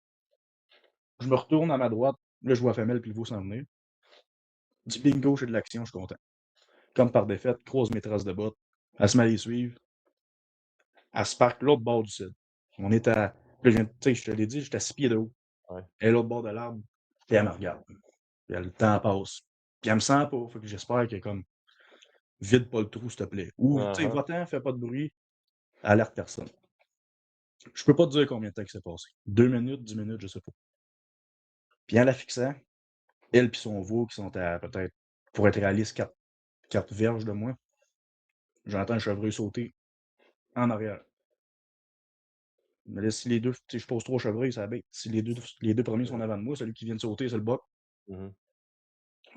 Je me retourne à ma droite. Là, je vois la femelle puis le veau s'en venir. Dis bingo, j'ai de l'action, je suis content. Comme par défaite, croise mes traces de bottes. Elle se met à les suivre. Elle se parque l'autre bord du site. On est à. Là, tu sais, je te l'ai dit, j'étais à 6 pieds de haut. Ouais. Elle est l'autre bord de l'arbre. Puis elle me regarde. Puis le temps passe. Puis elle me sent pas. Fait que j'espère qu'elle est comme. Vide pas le trou, s'il te plaît. Ou, tu sais, Uh-huh. va-t'en, fais pas de bruit. Alerte personne. Je peux pas te dire combien de temps il s'est passé. 2 minutes, 10 minutes, je sais pas. Puis en la fixant, elle et son veau qui sont à peut-être, pour être réaliste, 4 verges de moins, j'entends un chevreuil sauter en arrière. Mais là, si les deux, tu sais, je pose 3 chevreuils, ça bête. Si les deux premiers sont en avant de moi, celui qui vient de sauter, c'est le boc. Mhm.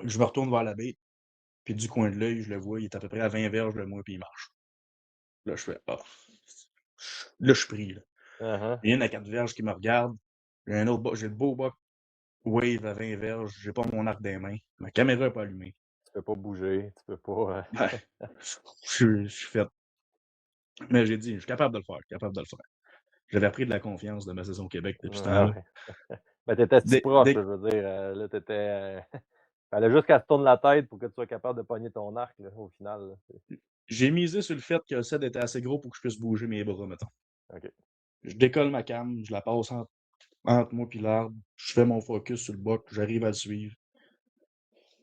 Je me retourne vers la bête, puis du coin de l'œil, je le vois, il est à peu près à 20 verges de moi, puis il marche. Là, je fais, ah. Là, je suis pris, là. Uh-huh. Il y en a 4 verges qui me regardent. J'ai un autre boc, j'ai le beau boc wave à 20 verges, j'ai pas mon arc des mains. Ma caméra n'est pas allumée. Tu peux pas bouger, tu peux pas. Ouais, je suis fait. Mais j'ai dit, je suis capable de le faire, capable de le faire. J'avais pris de la confiance de ma saison Québec depuis ce Ah temps-là. ouais. Mais t'étais si Dès, proche, dès là, je veux dire. Là, t'étais. Fallait juste qu'elle se tourne la tête pour que tu sois capable de pogner ton arc, là, au final. Là. j'ai misé sur le fait que le set était assez gros pour que je puisse bouger mes bras, mettons. OK. Je décolle ma cam, je la passe entre moi et l'arbre, je fais mon focus sur le boc, j'arrive à le suivre.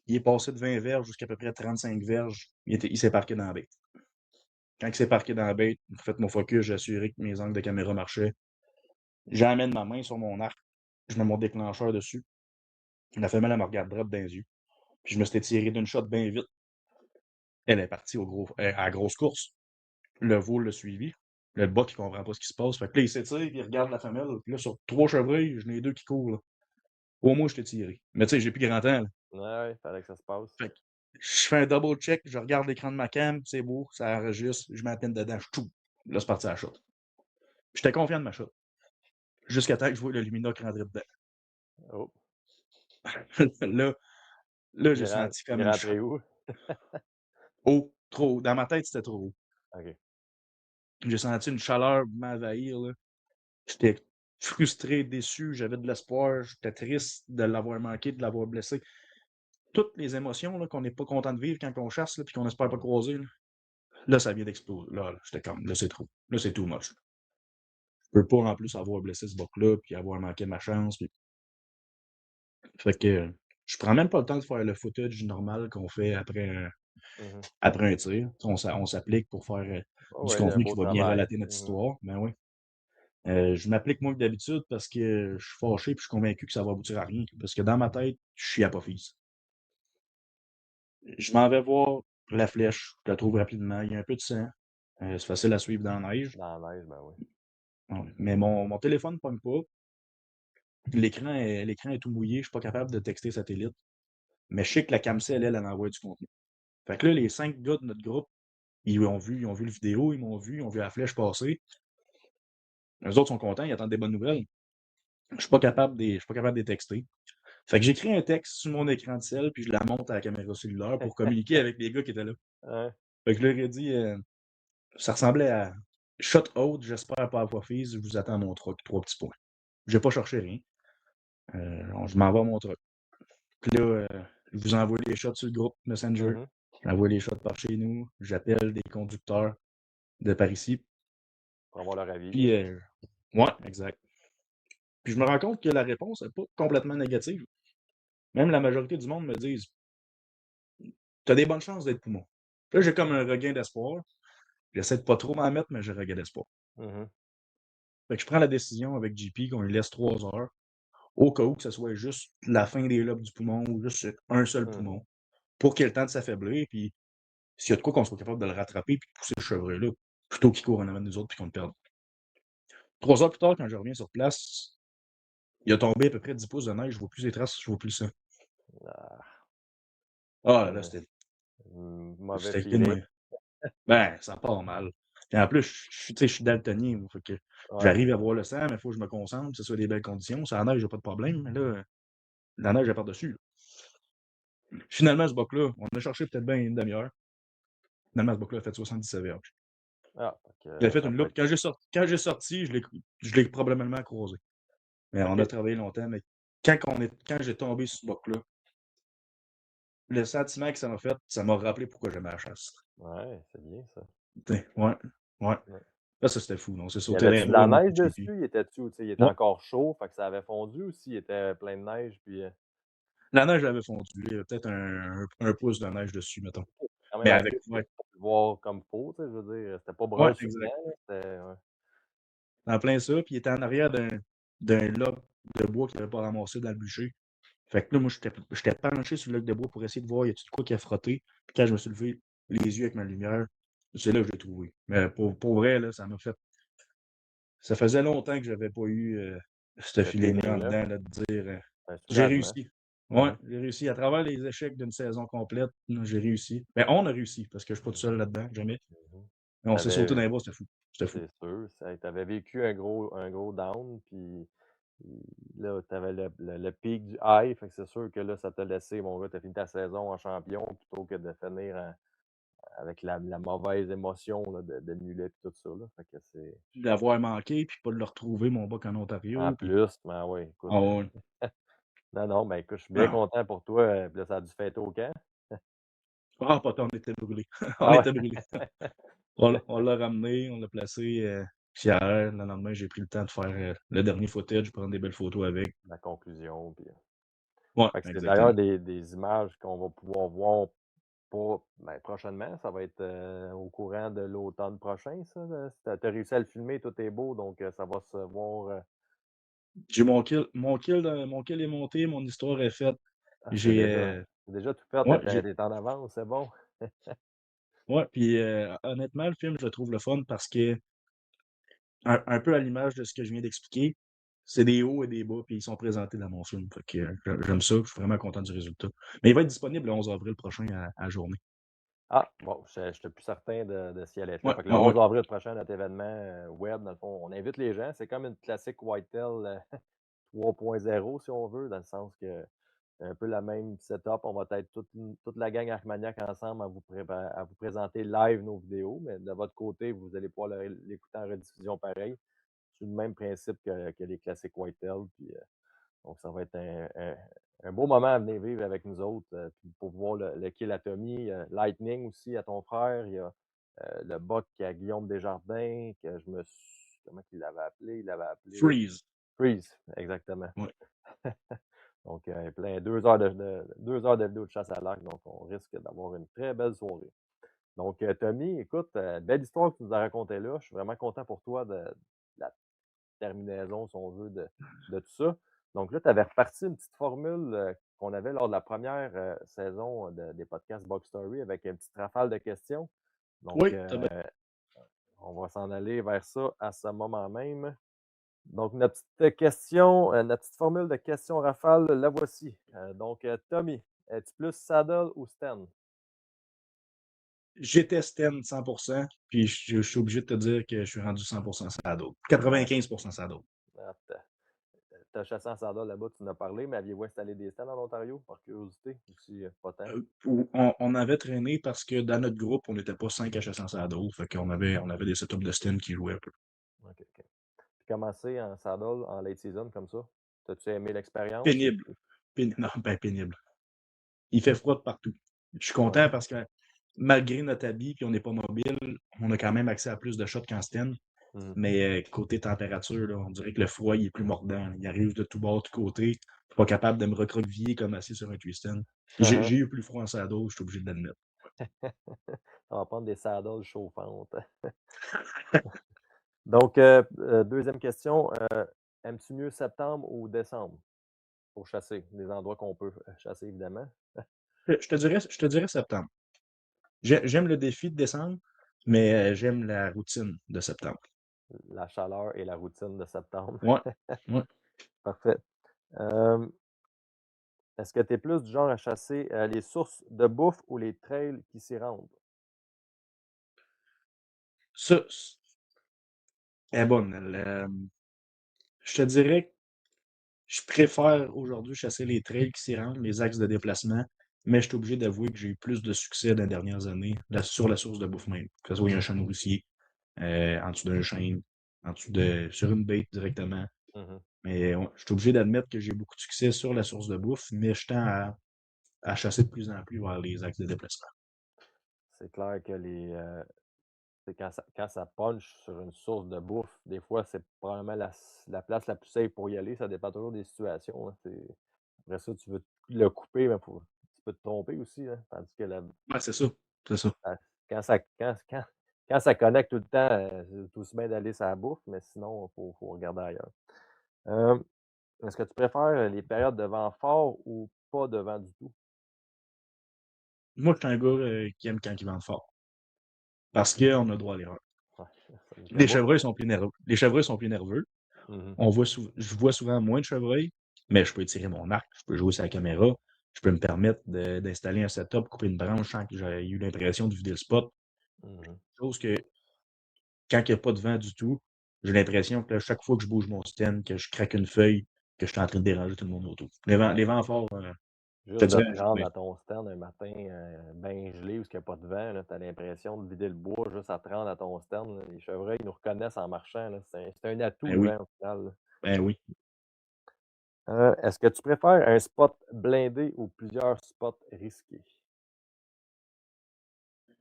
Il est passé de 20 verges jusqu'à peu près 35 verges. Il s'est parqué dans la bête. Quand il s'est parqué dans la bête, j'ai fait mon focus, j'ai assuré que mes angles de caméra marchaient. J'amène ma main sur mon arc, je mets mon déclencheur dessus. La femelle, elle me regarde droit dans les yeux. Puis je me suis tiré d'une shot bien vite. Elle est partie à la grosse course. Le veau l'a suivi. Le boc, il comprend pas ce qui se passe. Fait que là, il s'étire, puis il regarde la femelle. Puis là, sur 3 chevreuils, j'en ai 2 qui courent. Là. Au moins, je t'ai tiré. Mais tu sais, j'ai plus grand temps. Là. Ouais, ouais, fallait que ça se passe. Fait que je fais un double check, je regarde l'écran de ma cam, c'est beau, ça enregistre, je mets la peine dedans, je tout. Là, c'est parti à la shot. J'étais confiant de ma shot. Jusqu'à temps que je vois le Luminoc rentrer dedans. Oh. là, j'ai senti Il comme est une rentré où? haut, trop haut. Dans ma tête, c'était trop haut. OK. J'ai senti une chaleur m'envahir. Là. J'étais frustré, déçu, j'avais de l'espoir, j'étais triste de l'avoir manqué, de l'avoir blessé. Toutes les émotions là, qu'on n'est pas content de vivre quand on chasse et qu'on n'espère pas croiser. Là, ça vient d'exploser. Là, j'étais comme, là, c'est trop. Là, c'est too much. Je peux pas en plus avoir blessé ce boc-là puis avoir manqué ma chance. Puis... Fait que je prends même pas le temps de faire le footage normal qu'on fait Mhm. après un tir. On s'applique pour faire Oh, du ouais, un contenu beau qui va bien travail. relater notre Mhm. histoire. Ben oui. Je m'applique moins que d'habitude parce que je suis fâché et je suis convaincu que ça va aboutir à rien. Parce que dans ma tête, je suis apophyse. Je m'en vais voir la flèche. Je la trouve rapidement. Il y a un peu de sang. C'est facile à suivre dans la neige. Dans la neige, ben oui. Ouais. Mais mon téléphone ne pogne pas. L'écran est tout mouillé. Je ne suis pas capable de texter satellite. Mais je sais que la camcelle, elle envoie du contenu. Fait que là, les 5 gars de notre groupe, ils ont vu le vidéo, ils ont vu la flèche passer. Les autres sont contents, ils attendent des bonnes nouvelles. Je suis pas capable de les texter. Fait que j'écris un texte sur mon écran de sel, puis je la monte à la caméra cellulaire pour communiquer avec les gars qui étaient là. Ouais. Fait que je leur ai dit, ça ressemblait à shot out, j'espère pas avoir fils, je vous attends à mon truck, 3 petits points. J'ai pas cherché rien. Je m'en vais à mon truck. Puis là, je vous envoie les shots sur le groupe Messenger. Mhm. J'envoie les shots par chez nous. J'appelle des conducteurs de par ici. Pour avoir leur avis. Puis, ouais, exact. Puis je me rends compte que la réponse n'est pas complètement négative. Même la majorité du monde me disent t'as des bonnes chances d'être poumon. Là, j'ai comme un regain d'espoir. J'essaie de pas trop m'en mettre, mais j'ai un regain d'espoir. Mhm. Fait que je prends la décision avec JP qu'on lui laisse 3 heures, au cas où que ce soit juste la fin des lobes du poumon ou juste un seul Mhm. poumon, pour qu'il ait le temps de s'affaiblir, puis s'il y a de quoi qu'on soit capable de le rattraper puis de pousser ce chevreuil-là, plutôt qu'il court en avant de nous autres puis qu'on le perde. 3 heures plus tard, quand je reviens sur place, Il a tombé à peu près 10 pouces de neige, je vois plus les traces, je vois plus le sang. Ah, Ah là, euh, mauvais c'était feeling. clean. Ben, ça part mal. Et en plus, tu sais, je suis daltonien, moi, fait que Ouais. j'arrive à voir le sang, mais il faut que je me concentre, que ce soit des belles conditions. Ça la neige, j'ai pas de problème, mais là, la neige est par-dessus. Finalement, ce buck-là, on a cherché peut-être bien une demi-heure. Finalement, ce buck-là a fait 77 verges. Ah, Il a fait ça une peut loupe. être. Quand j'ai sorti, je l'ai probablement croisé. Mais on a OK. travaillé longtemps, mais quand j'ai tombé sur ce buck-là, le sentiment que ça m'a fait, ça m'a rappelé pourquoi j'aimais la chasse. Ouais, c'est bien ça. T'sais, ouais, ouais. Ouais. Là, ça, c'était fou. On s'est Y sauté dans les avait-tu de roues la avec mon neige coach JP. dessus? Il était Ouais. encore chaud, fait que ça avait fondu ou s'il était plein de neige? Puis, La neige avait fondu. Il y avait peut-être un pouce de neige dessus, mettons. quand même Mais assez avec, pour ouais, le voir comme faut, tu sais, je veux dire, c'était pas ouais, brun sur blanc, exact. là, c'était ouais. En plein ça, puis il était en arrière d'un log de bois qu'il n'avait pas ramassé dans le bûcher. Fait que là, moi, j'étais penché sur le log de bois pour essayer de voir y a-tu de quoi qui a frotté. Puis quand je me suis levé les yeux avec ma lumière, c'est là que je l'ai trouvé. Mais pour vrai, là, ça m'a fait. Ça faisait longtemps que j'avais pas eu ce Ce feeling-là en feeling-là, dedans, là, de dire un j'ai soulagement. réussi. Ouais, Mhm. j'ai réussi. À travers les échecs d'une saison complète, là, j'ai réussi. Mais on a réussi, parce que je suis pas tout seul là-dedans, jamais. Mhm. Mais on s'est sauté dans T'avais, les bras, c'était fou. C'était fou. c'est sûr, t'avais vécu un gros down, puis là, t'avais le pic du high, fait que c'est sûr que là, ça t'a laissé, mon gars, t'as fini ta saison en champion plutôt que de finir avec la mauvaise émotion là, de mulet et tout ça. Là. Fait que c'est. De l'avoir manqué, puis pas de le retrouver, mon bac en En Ontario. Puis... plus, ben oui, écoute. Ah ouais. Non, non, ben écoute, je suis bien Ah, content pour toi. Puis là, ça a dû fêter au camp. ah, pas tant, on était brûlés. On Ah ouais. était brûlés. On l'a ramené, on l'a placé hier. Le lendemain, j'ai pris le temps de faire le dernier footage, prendre des belles photos avec. La conclusion. Puis... Ouais, Fait que c'est exactement. d'ailleurs des images qu'on va pouvoir voir pas ben, prochainement. Ça va être au courant de l'automne prochain, ça. Tu as réussi à le filmer, tout est beau, donc ça va se voir. J'ai mon kill est monté, mon histoire est faite. Ah, J'ai c'est déjà tout fait, ouais, t'es en avance, c'est bon. ouais, puis honnêtement, le film, je le trouve le fun parce que un peu à l'image de ce que je viens d'expliquer, c'est des hauts et des bas, puis ils sont présentés dans mon film. Fait que j'aime ça, je suis vraiment content du résultat. Mais il va être disponible le 11 avril prochain à la journée. Ah, bon, je n'étais plus certain de s'il allait être là. Ouais, Fait que le ouais, ouais. 11 avril prochain, notre événement web, dans le fond, on invite les gens. C'est comme une classique Whitetail 3.0, si on veut, dans le sens que c'est un peu la même setup. On va être toute la gang Armagnac ensemble à vous présenter live nos vidéos, mais de votre côté, vous allez pouvoir l'écouter en rediffusion pareil. C'est le même principe que les classiques Whitetail. Puis, donc, ça va être un beau moment à venir vivre avec nous autres. Puis pour voir le kill à Tommy, Lightning aussi à ton frère. Il y a le Buck à Guillaume Desjardins, que je me suis. Comment il l'avait appelé? Il l'avait appelé Freeze. Freeze, exactement. Ouais. Donc, plein 2 heures 2 heures de vidéo de chasse à l'arc. Donc, on risque d'avoir une très belle soirée. Donc, Tommy, écoute, belle histoire que tu nous as racontée là. Je suis vraiment content pour toi de la terminaison, si on veut, de tout ça. Donc là, tu avais reparti une petite formule qu'on avait lors de la première saison des podcasts Box Story avec une petite rafale de questions. Donc, Oui, t'as bien. on va s'en aller vers ça à ce moment même. Donc, notre petite question, notre petite formule de questions rafale, la voici. Donc, Tommy, es-tu plus saddle ou stand? J'étais Sten 100%, puis je suis obligé de te dire que je suis rendu 100% saddle. Ouais. 95% saddle. Ah, t'as chassé en saddle là-bas, tu en as parlé, mais aviez-vous installé des stands en Ontario, par curiosité? Ou si pas tant? On avait traîné parce que dans notre groupe, on n'était pas 5 à chasser en saddle, fait on avait des setups de Sten qui jouaient un peu. OK, OK. Puis commencer en saddle en late season comme ça, t'as-tu aimé l'expérience ou Pénible. Non, ben pénible. Il fait Mmh. froid de partout. Je suis Ouais. content parce que malgré notre habit puis on n'est pas mobile, on a quand même accès à plus de shots qu'en Sten. Mmh. Mais côté température, là, on dirait que le froid il est plus mordant. Il arrive de tous bords, de tous côtés. Je suis pas capable de me recroqueviller comme assis sur un twisten. J'ai eu plus froid en saddle, je suis obligé de l'admettre. On va prendre des saddles chauffantes. Donc, deuxième question, aimes-tu mieux septembre ou décembre pour chasser? Les endroits qu'on peut chasser, évidemment. Je te dirais septembre. J'aime le défi de décembre, mais j'aime la routine de septembre. La chaleur et la routine de septembre. Ouais. Ouais. Parfait. Euh, Est-ce que tu es plus du genre à chasser les sources de bouffe ou les trails qui s'y rendent? Ça, est bonne. Je te dirais que je préfère aujourd'hui chasser les trails qui s'y rendent, les axes de déplacement, mais je suis obligé d'avouer que j'ai eu plus de succès dans les dernières années sur la source de bouffe même. Que ce soit un champ nourricier, en dessous d'un chêne, sur une bête directement. Mhm. Mais ouais, je suis obligé d'admettre que j'ai beaucoup de succès sur la source de bouffe, mais je tends à chasser de plus en plus vers les axes de déplacement. C'est clair que c'est quand ça punch sur une source de bouffe, des fois, c'est probablement la place la plus safe pour y aller. Ça dépend toujours des situations, hein. Après ça, tu veux le couper, mais tu peux te tromper aussi, hein. Tandis que Ouais, c'est ça. C'est ça. ah, quand ça, quand ça connecte tout le temps, c'est aussi bien d'aller sur la bouffe, mais sinon, faut regarder ailleurs. Euh, Est-ce que tu préfères les périodes de vent fort ou pas de vent du tout? Moi, je suis un gars qui aime quand il vente fort. Parce qu'on a droit à l'erreur. Ouais, ça me fait Les bouffe. chevreuils sont plus nerveux. Les chevreuils sont plus nerveux. Mhm, Je vois souvent moins de chevreuils, mais je peux étirer mon arc, je peux jouer sur la caméra, je peux me permettre d'installer un setup, couper une branche sans que j'ai eu l'impression de vider le spot. mhm. Chose que quand il n'y a pas de vent du tout, j'ai l'impression que chaque fois que je bouge mon stand, que je craque une feuille, que je suis en train de déranger tout le monde autour. Les vents forts, je Juste te de dirais, te rendre à ton stand un matin bien gelé où il n'y a pas de vent, tu as l'impression de vider le bois juste à te rendre à ton stand, là. Les chevreuils nous reconnaissent en marchant, là. C'est un atout, ben le oui, vent, au final, là. ben oui. Est-ce que tu préfères un spot blindé ou plusieurs spots risqués?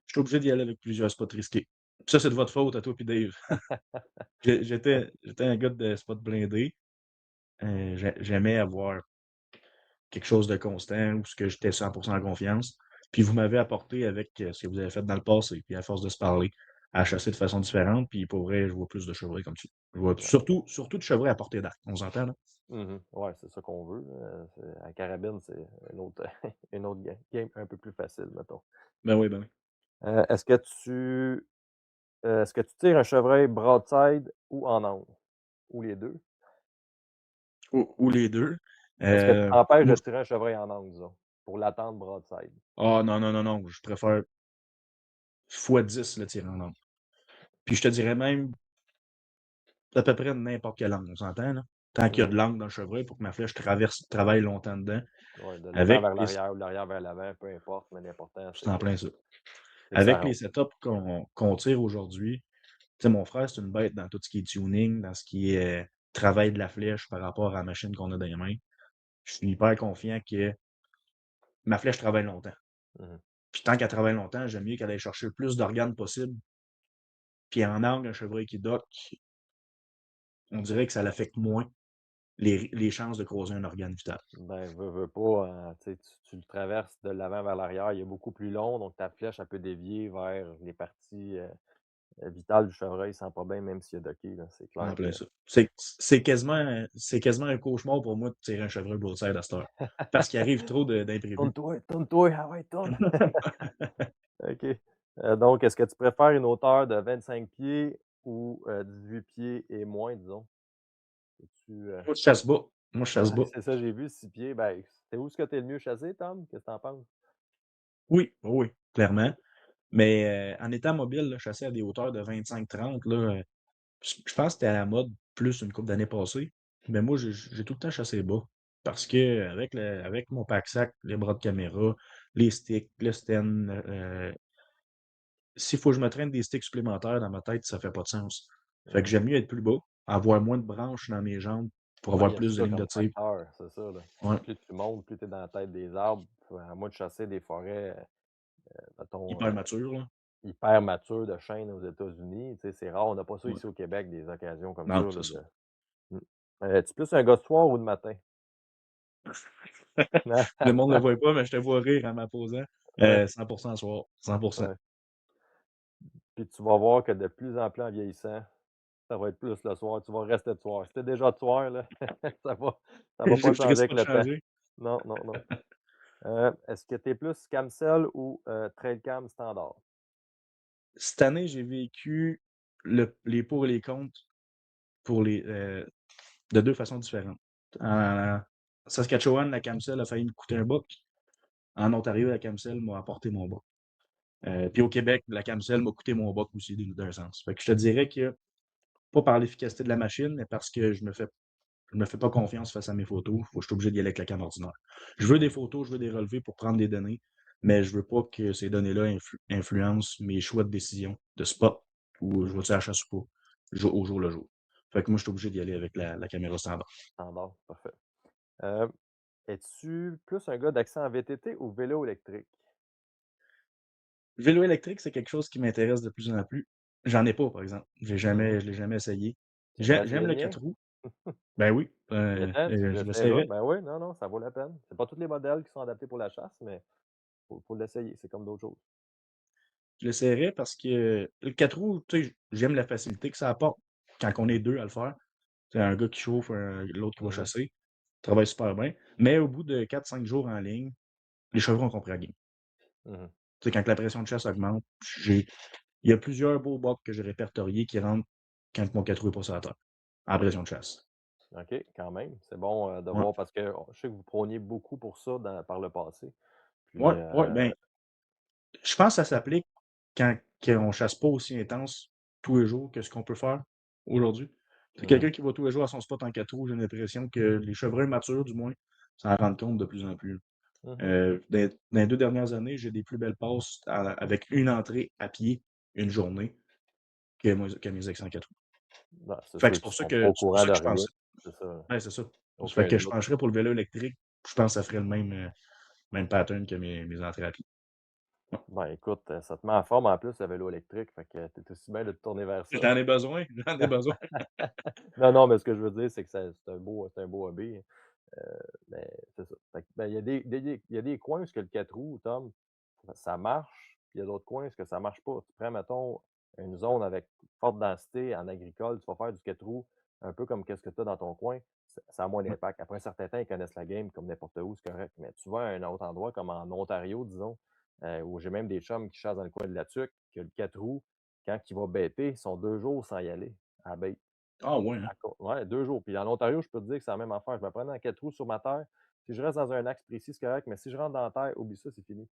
Je suis obligé d'y aller avec plusieurs spots risqués. Ça, c'est de votre faute à toi puis Dave. J'étais un gars de spot blindé. J'aimais avoir quelque chose de constant où ce que j'étais 100% en confiance. Puis vous m'avez apporté avec ce que vous avez fait dans le passé, puis à force de se parler, à chasser de façon différente, puis pour vrai, je vois plus de chevreuils comme ça. Je vois Ouais. surtout de chevreuils à portée d'arc. On s'entend, là? Mhm. Ouais, c'est ça qu'on veut, là. À carabine, c'est une autre, une autre game un peu plus facile, mettons. Ben oui, ben oui. Euh, est-ce que tu est-ce que tu tires un chevreuil broadside ou en angle? Ou les deux? Ou les deux. Est-ce que tu t'empêches de Moi, tirer un chevreuil en angle, disons, pour l'attendre broadside? non, non, non, non. Je préfère x10 le tir en angle. Puis je te dirais même à peu près n'importe quel angle, on s'entend, là? Tant qu'il y a de Mhm. l'angle dans le chevreuil pour que ma flèche travaille longtemps dedans. Ouais, de l'avant Avec vers les. l'arrière ou de l'arrière vers l'avant, peu importe, mais l'important, C'est en plein ça. c'est que ça Avec les rentre. setups qu'on tire aujourd'hui, tu sais, mon frère, c'est une bête dans tout ce qui est tuning, dans ce qui est travail de la flèche par rapport à la machine qu'on a dans les mains. Je suis hyper confiant que ma flèche travaille longtemps. Mhm. Puis tant qu'elle travaille longtemps, j'aime mieux qu'elle aille chercher le plus d'organes possible. Puis en angle, un chevreuil qui dock, on dirait que ça l'affecte moins les chances de croiser un organe vital. Ben, veux pas, tu sais, tu le traverses de l'avant vers l'arrière, il est beaucoup plus long, donc ta flèche, elle peut dévier vers les parties vitales du chevreuil sans problème, même s'il est docké, là. C'est clair En que. plein ça. C'est quasiment un cauchemar pour moi de tirer un chevreuil broadside à cette heure. Parce qu'il arrive trop d'imprévus. Tourne-toi, ah ouais, tourne! OK. Donc, est-ce que tu préfères une hauteur de 25 pieds ou 18 pieds et moins, disons? Es-tu, Moi, je chasse bas. Moi, je chasse ouais, bas. c'est ça, j'ai vu 6 pieds. Ben, c'est où est-ce que tu es le mieux chassé, Tom? Qu'est-ce que tu en penses? Oui, oui, oui, clairement. Mais en étant mobile, là, chasser à des hauteurs de 25-30, là, je pense que c'était à la mode plus une couple d'années passées. Mais moi, j'ai tout le temps chassé bas. Parce que avec mon pack-sac, les bras de caméra, les sticks, le stand, s'il faut que je me traîne des sticks supplémentaires dans ma tête, ça fait pas de sens. Fait que Mhm. j'aime mieux être plus bas, avoir moins de branches dans mes jambes pour Ouais, avoir il y a plus de ça lignes de comme tir. facteur, c'est ça, là. Ouais, Plus tu montes, plus tu es dans la tête des arbres. À moins de chasser des forêts, mettons, hyper mature, là. hyper matures de chênes aux États-Unis. Tu sais, c'est rare, on n'a pas ça Ouais. ici au Québec, des occasions comme ça, Non, là, c'est ça. Mm. Es-tu plus un gars de soir ou de matin? Le monde ne le voit pas, mais je te vois rire en m'apposant. Ouais, 100% soir. 100%. ouais. Puis tu vas voir que de plus en plus en vieillissant, ça va être plus le soir. Tu vas rester de soir. C'était déjà de soir, là. Ça va, ça va pas Je changer risque avec pas de le temps. changer. Non, non, non. Est-ce que tu es plus camsel ou trail cam standard? Cette année, j'ai vécu les pour et les contre pour de deux façons différentes. Saskatchewan, la Camsel a failli me coûter un buck. En Ontario, la Camsel m'a apporté mon buck. Puis au Québec, la Camsel m'a coûté mon buck aussi, d'un sens. Fait que je te dirais que, pas par l'efficacité de la machine, mais parce que je me fais pas confiance face à mes photos. Faut que je suis obligé d'y aller avec la cam ordinaire. Je veux des photos, je veux des relevés pour prendre des données, mais je veux pas que ces données-là influencent mes choix de décision, de spot, ou je vais à la chasse ou pas, au jour le jour. Fait que moi, je suis obligé d'y aller avec la caméra standard. Standard, parfait. Es-tu plus un gars d'accent en VTT ou vélo électrique? Le vélo électrique, c'est quelque chose qui m'intéresse de plus en plus. J'en ai pas, par exemple. Je l'ai jamais essayé. Tu aimerais J'aime essayer le le mien? 4 roues. Ben oui, Viens-t'en, tu je l'essayeras. l'essayerais. Ben oui, non, non, ça vaut la peine. C'est pas tous les modèles qui sont adaptés pour la chasse, mais faut l'essayer. C'est comme d'autres choses. Je l'essayerais parce que le 4 roues, tu sais, j'aime la facilité que ça apporte quand on est deux à le faire. C'est un gars qui chauffe, l'autre qui va Mhm. chasser. Travaille super bien. Mais au bout de 4-5 jours en ligne, les chevrons ont compris la game. Mhm. Tu sais, quand la pression de chasse augmente, il y a plusieurs beaux bucks que j'ai répertoriés qui rentrent quand mon 4 roues est pas sur la terre, en pression de chasse. OK, quand même. C'est bon de Ouais, voir parce que je sais que vous prôniez beaucoup pour ça par le passé. Puis, ouais, ouais, ben, je pense que ça s'applique quand on chasse pas aussi intense tous les jours que ce qu'on peut faire aujourd'hui. C'est mhm, quelqu'un qui va tous les jours à son spot en 4 roues, j'ai l'impression que les chevreuils matures, du moins, s'en rendent compte de plus en plus. mhm. Dans les 2 dernières années, j'ai des plus belles passes avec une entrée à pied, une journée, que mes ex en 4 roues. Ben, c'est Fait que sûr c'est pour qu'ils ça sont pas que au c'est pour courant ça de que je rien. pensais. C'est ça. Ouais, c'est ça. Ça fait Aucun que je doute. pencherais pour le vélo électrique. Je pense que ça ferait le même pattern que mes entrées à pied. Ouais. Ben écoute, ça te met en forme en plus le vélo électrique. Fait que t'es aussi bien de te tourner vers ça. J'en ai besoin, j'en ai besoin. Non, non, mais ce que je veux dire, c'est que c'est un beau hobby. Mais c'est ça. Fait que, ben, il y a des coins où ce que le 4 roues, Tom, ça marche, puis il y a d'autres coins où ce que ça marche pas. Tu prends, mettons, une zone avec forte densité en agricole, tu vas faire du 4 roues, un peu comme qu'est-ce que tu as dans ton coin, ça a moins Ouais. d'impact. Après un certain temps, ils connaissent la game comme n'importe où, c'est correct. Mais tu vas à un autre endroit, comme en Ontario, disons, où j'ai même des chums qui chassent dans le coin de la Tuque, que le 4 roues, quand il va bêter, ils sont 2 jours sans y aller à la bête. Ah ouais, hein? Ouais, 2 jours. Puis en Ontario, je peux te dire que c'est la même affaire. Je me prenais en 4 roues sur ma terre. Si je reste dans un axe précis, c'est correct, mais si je rentre dans la terre, oublie ça, c'est fini.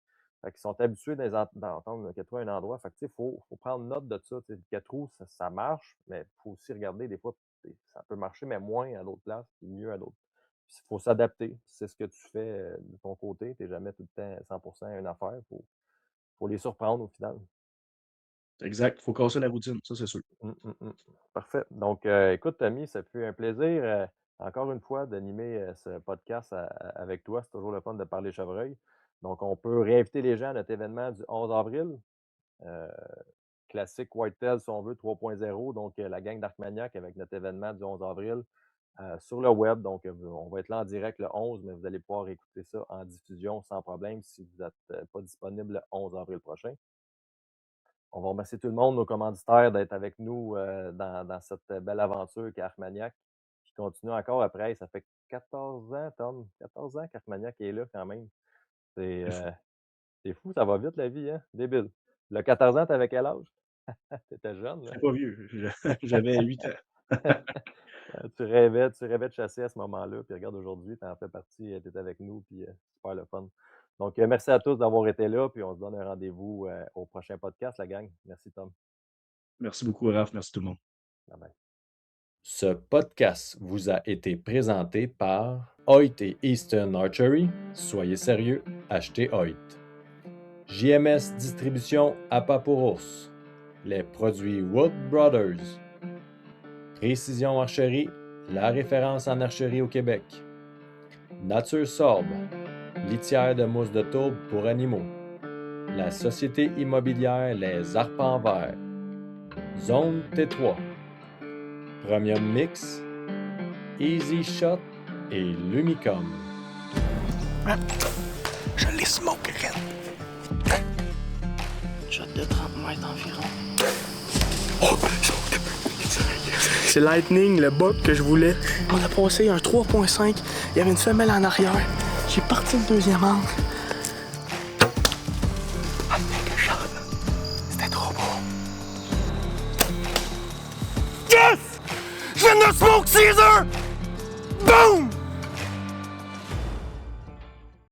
Fait qu'ils sont habitués d'entendre le 4 roues à un endroit. Fait que, tu sais, faut prendre note de ça. Le 4 roues, ça marche, mais il faut aussi regarder des fois, ça peut marcher, mais moins à d'autres places, puis mieux à d'autres. Il faut s'adapter. C'est ce que tu fais de ton côté. Tu n'es jamais tout le temps 100% à une affaire. Faut les surprendre au final. Exact. Faut casser la routine, ça, c'est sûr. Parfait. Donc, écoute, Tammy, ça fait un plaisir, encore une fois, d'animer ce podcast avec toi. C'est toujours le fun de parler chevreuil. Donc, on peut réinviter les gens à notre événement du 11 avril. euh, Classique Whitetail, si on veut, 3.0. Donc, la gang d'Arcmaniac avec notre événement du 11 avril sur le web. Donc, on va être là en direct le 11, mais vous allez pouvoir écouter ça en diffusion sans problème si vous n'êtes pas disponible le 11 avril prochain. On va remercier tout le monde, nos commanditaires, d'être avec nous dans cette belle aventure qu'est Arcmaniac, qui continue encore après. Ça fait 14 ans, Tom, 14 ans qu'Arcmaniac est là quand même. C'est C'est fou. c'est fou, ça va vite la vie, hein? Débile. Le 14 ans, t'avais quel âge? T'étais jeune, là. J'étais pas vieux. J'avais 8 ans. Tu rêvais de chasser à ce moment-là, puis regarde aujourd'hui, tu en fais partie, tu es avec nous, puis super le fun. Donc, merci à tous d'avoir été là, puis on se donne un rendez-vous au prochain podcast, la gang. Merci, Tom. Merci beaucoup, Raph. Merci tout le monde. Bye bye. Ce podcast vous a été présenté par Hoyt et Eastern Archery. Soyez sérieux, achetez Hoyt. JMS Distribution à pas pour ours. Les produits Wood Brothers. Précision Archerie, la référence en archerie au Québec. Nature Sorbe, litière de mousse de tourbe pour animaux. La société immobilière Les Arpents Verts. Zone T3. Premium Mix, Easy Shot et Lumicom. Je les smoke, Red. Shot de 30 mètres environ. Oh! C'est Lightning, le buck que je voulais. On a passé un 3.5. Il y avait une femelle en arrière. J'ai parti le deuxième angle. Ah, mec, shot. C'était trop beau. Yes! Je viens de smoke Caesar!